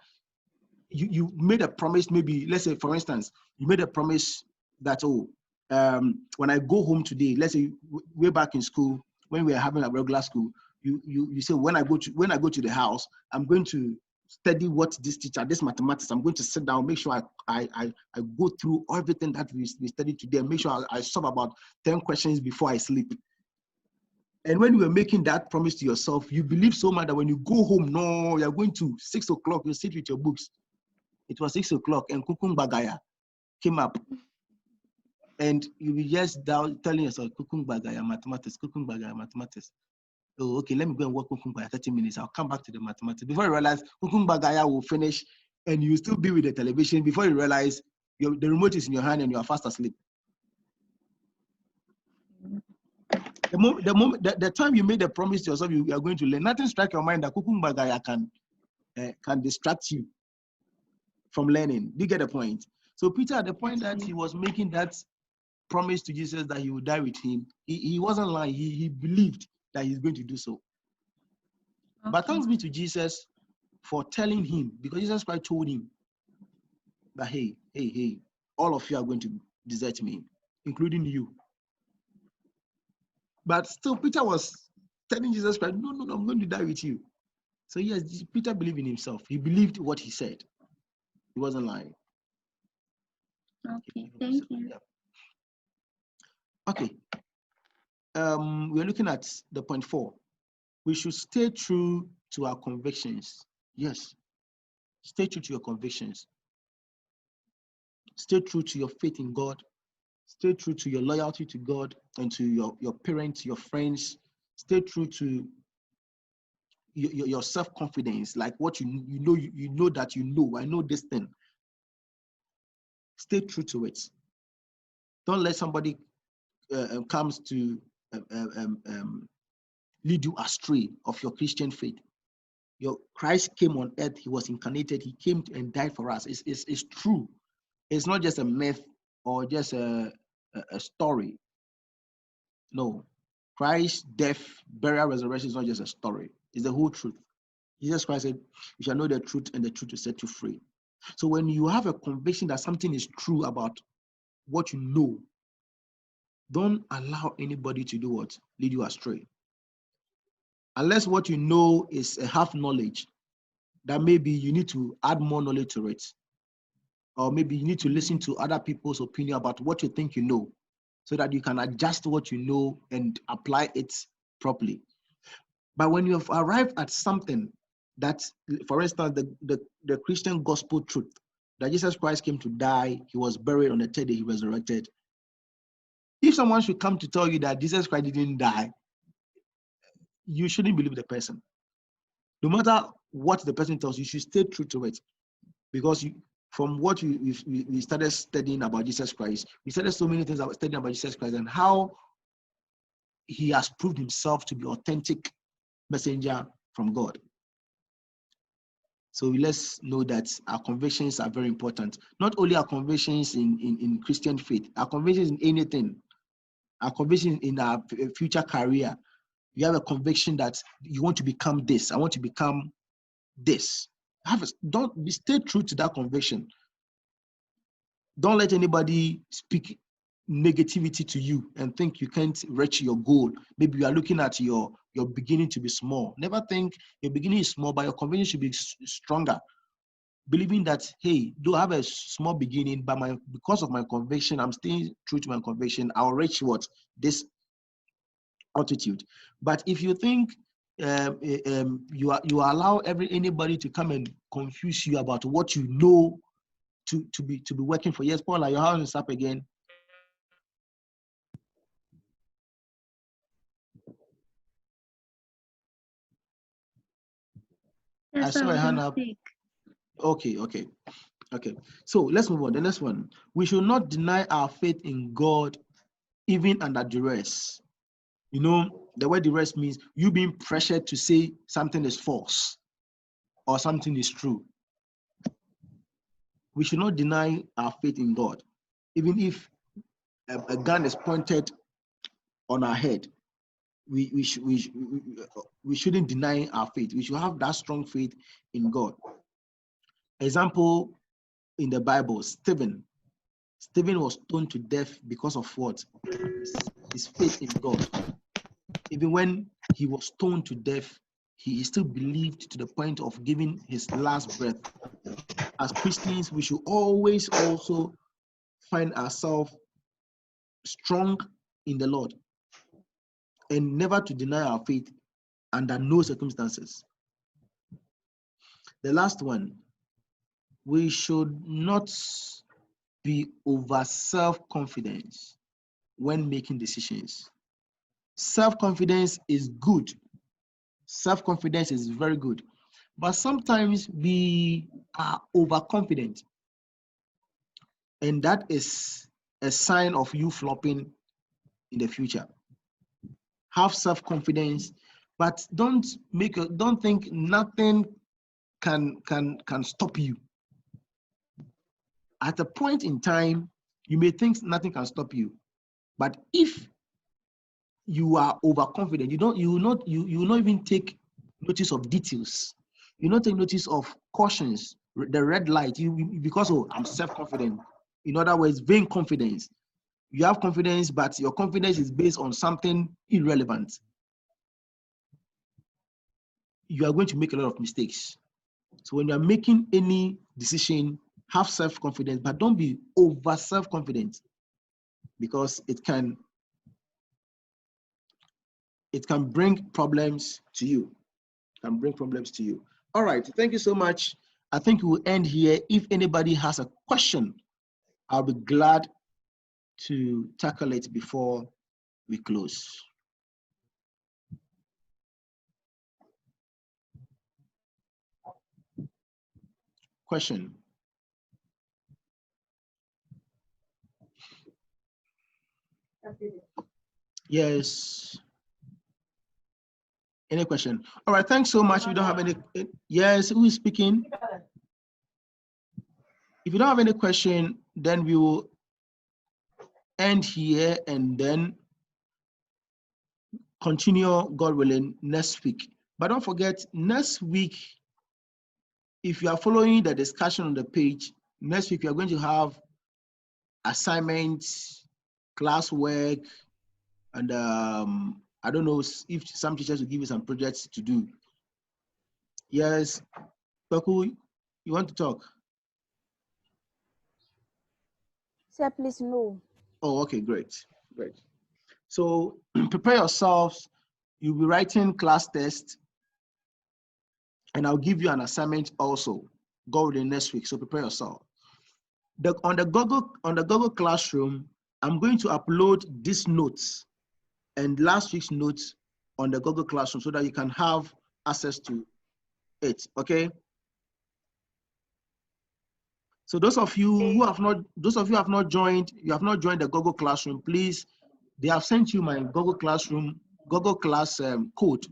You made a promise, maybe let's say for instance, you made a promise that when I go home today, let's say way back in school when we were having a regular school, you say when I go to the house, I'm going to study what this teacher, this mathematics, I'm going to sit down, make sure I go through everything that we studied today, make sure I solve about 10 questions before I sleep. And when you were making that promise to yourself, you believe so much that when you go home, no, you're going to 6 o'clock, you sit with your books. It was 6 o'clock and Kukung Bagaya came up. And you were just down telling yourself, Kukung Bagaya mathematics, Kukung Bagaya mathematics. oh, okay, let me go and work Kukumba 30 minutes. I'll come back to the mathematics. Before you realize, Kukumba Gaya will finish and you still be with the television. Before you realize, the remote is in your hand and you are fast asleep. The time you made the promise to yourself, you are going to learn. Nothing strike your mind that Kukumba Gaya can distract you from learning. Do you get the point? So Peter, at the point that he was making that promise to Jesus that he would die with him, he wasn't lying. He believed that he's going to do so. Okay. But thanks be to Jesus for telling him, because Jesus Christ told him that, hey, all of you are going to desert me, including you. But still, Peter was telling Jesus Christ, no, I'm going to die with you. So yes, Peter believed in himself. He believed what he said. He wasn't lying. Okay, thank you. Yeah. Okay. We're looking at the point 4. We should stay true to our convictions. Yes. Stay true to your convictions. Stay true to your faith in God. Stay true to your loyalty to God and to your parents, your friends. Stay true to your self-confidence, like what you know that you know. I know this thing. Stay true to it. Don't let somebody comes to lead you astray of your Christian faith. Your Christ came on earth. He was incarnated. He came and died for us. It's true. It's not just a myth or just a story. No. Christ's death, burial, resurrection is not just a story. It's the whole truth. Jesus Christ said, you shall know the truth and the truth will set you free. So when you have a conviction that something is true about what you know, don't allow anybody to do what? Lead you astray. Unless what you know is a half knowledge, that maybe you need to add more knowledge to it. Or maybe you need to listen to other people's opinion about what you think you know, so that you can adjust what you know and apply it properly. But when you have arrived at something that, for instance, the Christian gospel truth, that Jesus Christ came to die, he was buried, on the third day he resurrected. If someone should come to tell you that Jesus Christ didn't die, you shouldn't believe the person. No matter what the person tells you, you should stay true to it. Because from what we started studying about Jesus Christ, we started so many things about studying about Jesus Christ and how he has proved himself to be authentic messenger from God. So let's know that our convictions are very important. Not only our convictions in Christian faith, our convictions in anything, our convictions in our future career. You have a conviction that you want to become this. I want to become this. Stay true to that conviction. Don't let anybody speak negativity to you and think you can't reach your goal. Maybe you are looking at your beginning to be small. Never think your beginning is small, but your conviction should be stronger. Believing that, hey, do I have a small beginning, but because of my conviction, I'm staying true to my conviction, I'll reach what? This altitude. But if you think you allow anybody to come and confuse you about what you know to be working for. Yes, Paula, your house is up again. Yes, I saw a hand up. Okay. So let's move on. The next one. We should not deny our faith in God even under duress. You know, the word duress means you being pressured to say something is false or something is true. We should not deny our faith in God, even if a gun is pointed on our head. We shouldn't deny our faith. We should have that strong faith in God. Example in the Bible, Stephen was stoned to death because of what? His faith in God. Even when he was stoned to death, he still believed to the point of giving his last breath. As Christians, we should always also find ourselves strong in the Lord and never to deny our faith under no circumstances. The last one, we should not be over self-confidence when making decisions. Self-confidence is good, Self-confidence is very good. But sometimes we are overconfident. And that is a sign of you flopping in the future. Have self-confidence, but don't think nothing can stop you. At a point in time, you may think nothing can stop you, but if you are overconfident, you will not even take notice of details. You not take notice of cautions, the red light. Because I'm self-confident. In other words, vain confidence. You have confidence, but your confidence is based on something irrelevant. You are going to make a lot of mistakes. So when you are making any decision, have self-confidence, but don't be over self-confident, because it can bring problems to you. All right, thank you so much. I think we'll end here. If anybody has a question, I'll be glad to tackle it before we close. Question? Yes. Any question? All right, thanks so much. If you don't have any, yes, who is speaking? If you don't have any question, then we will end here and then continue, God willing, next week. But don't forget, next week, if you are following the discussion on the page, next week we are going to have assignments, classwork, and I don't know if some teachers will give you some projects to do. Yes, Baku, you want to talk? Sir, please, no. Oh, okay, great. So prepare yourselves. You'll be writing class tests, and I'll give you an assignment also. Go with it next week. So prepare yourself. On the Google Classroom, I'm going to upload these notes and last week's notes on the Google Classroom so that you can have access to it. Okay. So those of you who have not joined the Google Classroom, please, they have sent you my Google Class code.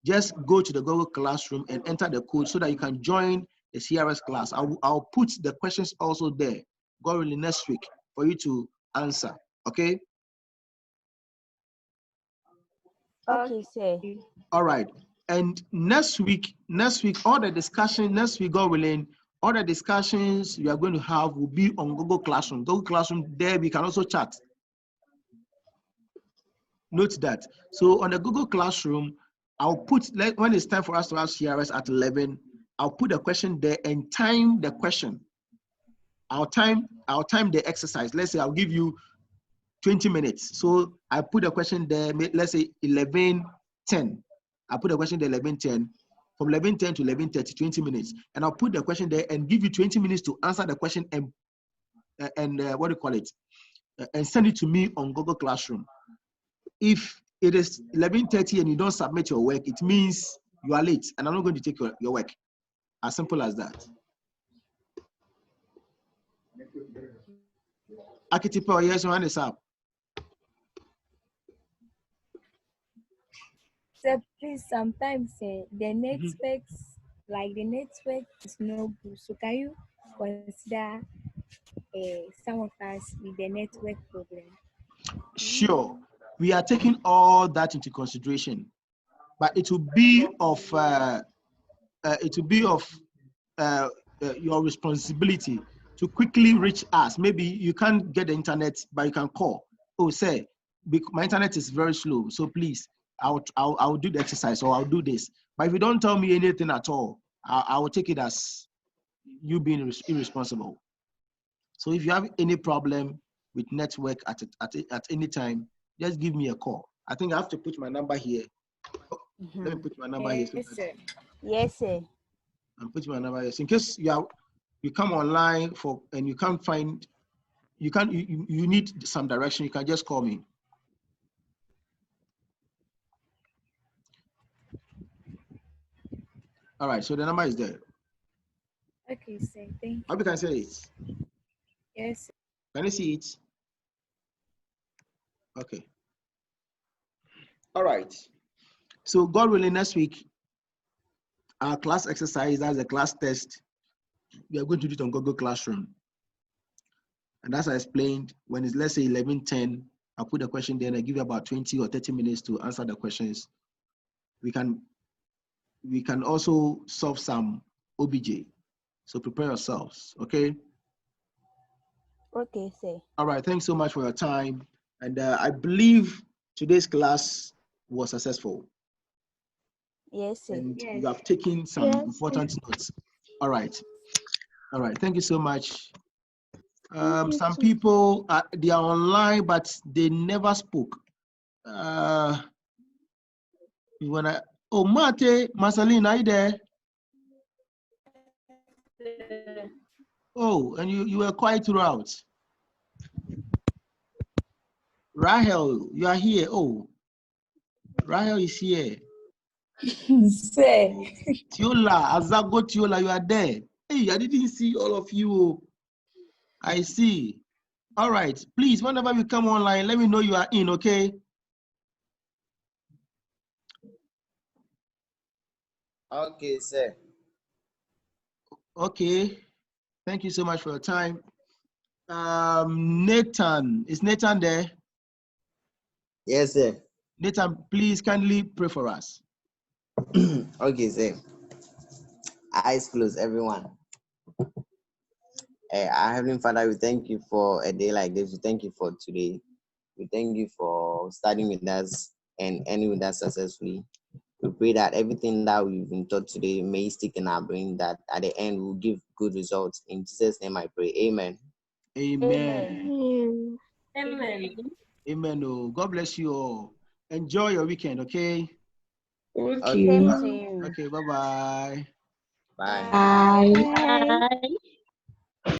Just go to the Google Classroom and enter the code so that you can join the CRS class. I'll put the questions also there, God willing, next week for you to answer. Okay. Okay, sir. All right. And next week, all the discussion, God willing, all the discussions we are going to have will be on Google Classroom. Google Classroom, there we can also chat. Note that. So on the Google Classroom, I'll put, when it's time for us to have CRS at 11, I'll put the question there and time the question. I'll time the exercise. Let's say I'll give you 20 minutes. So I put the question there, let's say 11:10. I put the question there 11:10. From 11:10 to 11:30, 20 minutes. And I'll put the question there and give you 20 minutes to answer the question and what do you call it? And send it to me on Google Classroom. If it is 11:30 and you don't submit your work, it means you are late and I'm not going to take your work. As simple as that. Akitipo, yes, your hand is up. So please, sometimes the network is no good. So can you consider some of us with the network problem? Sure, we are taking all that into consideration, but it will be of your responsibility to quickly reach us. Maybe you can't get the internet, but you can call. Oh, say, my internet is very slow, so please, I'll do the exercise or I'll do this. But if you don't tell me anything at all, I will take it as you being irresponsible. So if you have any problem with network at any time, just give me a call. I think I have to put my number here. Let me put my number here. Yes, sir. Yes, sir. I'm putting my number here. So in case you come online and you can't find, you need some direction, you can just call me. All right, so the number is there. Okay, sir. Thank you. Hope you can say it. Yes. Sir. Can you see it? Okay. All right. So God willing, next week, our class exercise, that's a class test, we are going to do it on Google Classroom. And as I explained, when it's, let's say, 11:10, I'll put the question there and I give you about 20 or 30 minutes to answer the questions. We can also solve some OBJ. So prepare yourselves, okay? Okay, sir. All right, thanks so much for your time. And I believe today's class was successful. Yes, sir. And Yes. you have taken some important notes. All right. All right, thank you so much. Some people, they are online, but they never spoke. Oh, Mate, Marceline, are you there? Oh, and you were quiet throughout. Rahel, you are here. Oh, Rahel is here. Say. Tiola, Azago Tiola, you are there. Hey, I didn't see all of you. I see. All right, please, whenever you come online, let me know you are in, okay? Okay, sir. Okay. Thank you so much for your time. Nathan, is Nathan there? Yes, sir. Nathan, please kindly pray for us. Okay, sir. Eyes closed, everyone. Our Heavenly Father, we thank you for a day like this. We thank you for today. We thank you for starting with us and ending with us successfully. We pray that everything that we've been taught today may stick in our brain, that at the end will give good results. In Jesus' name I pray. Amen. Amen. Amen. Amen. Oh, God bless you all. Enjoy your weekend, okay? Okay. Same to you. Okay, bye-bye. Bye. Bye. Bye.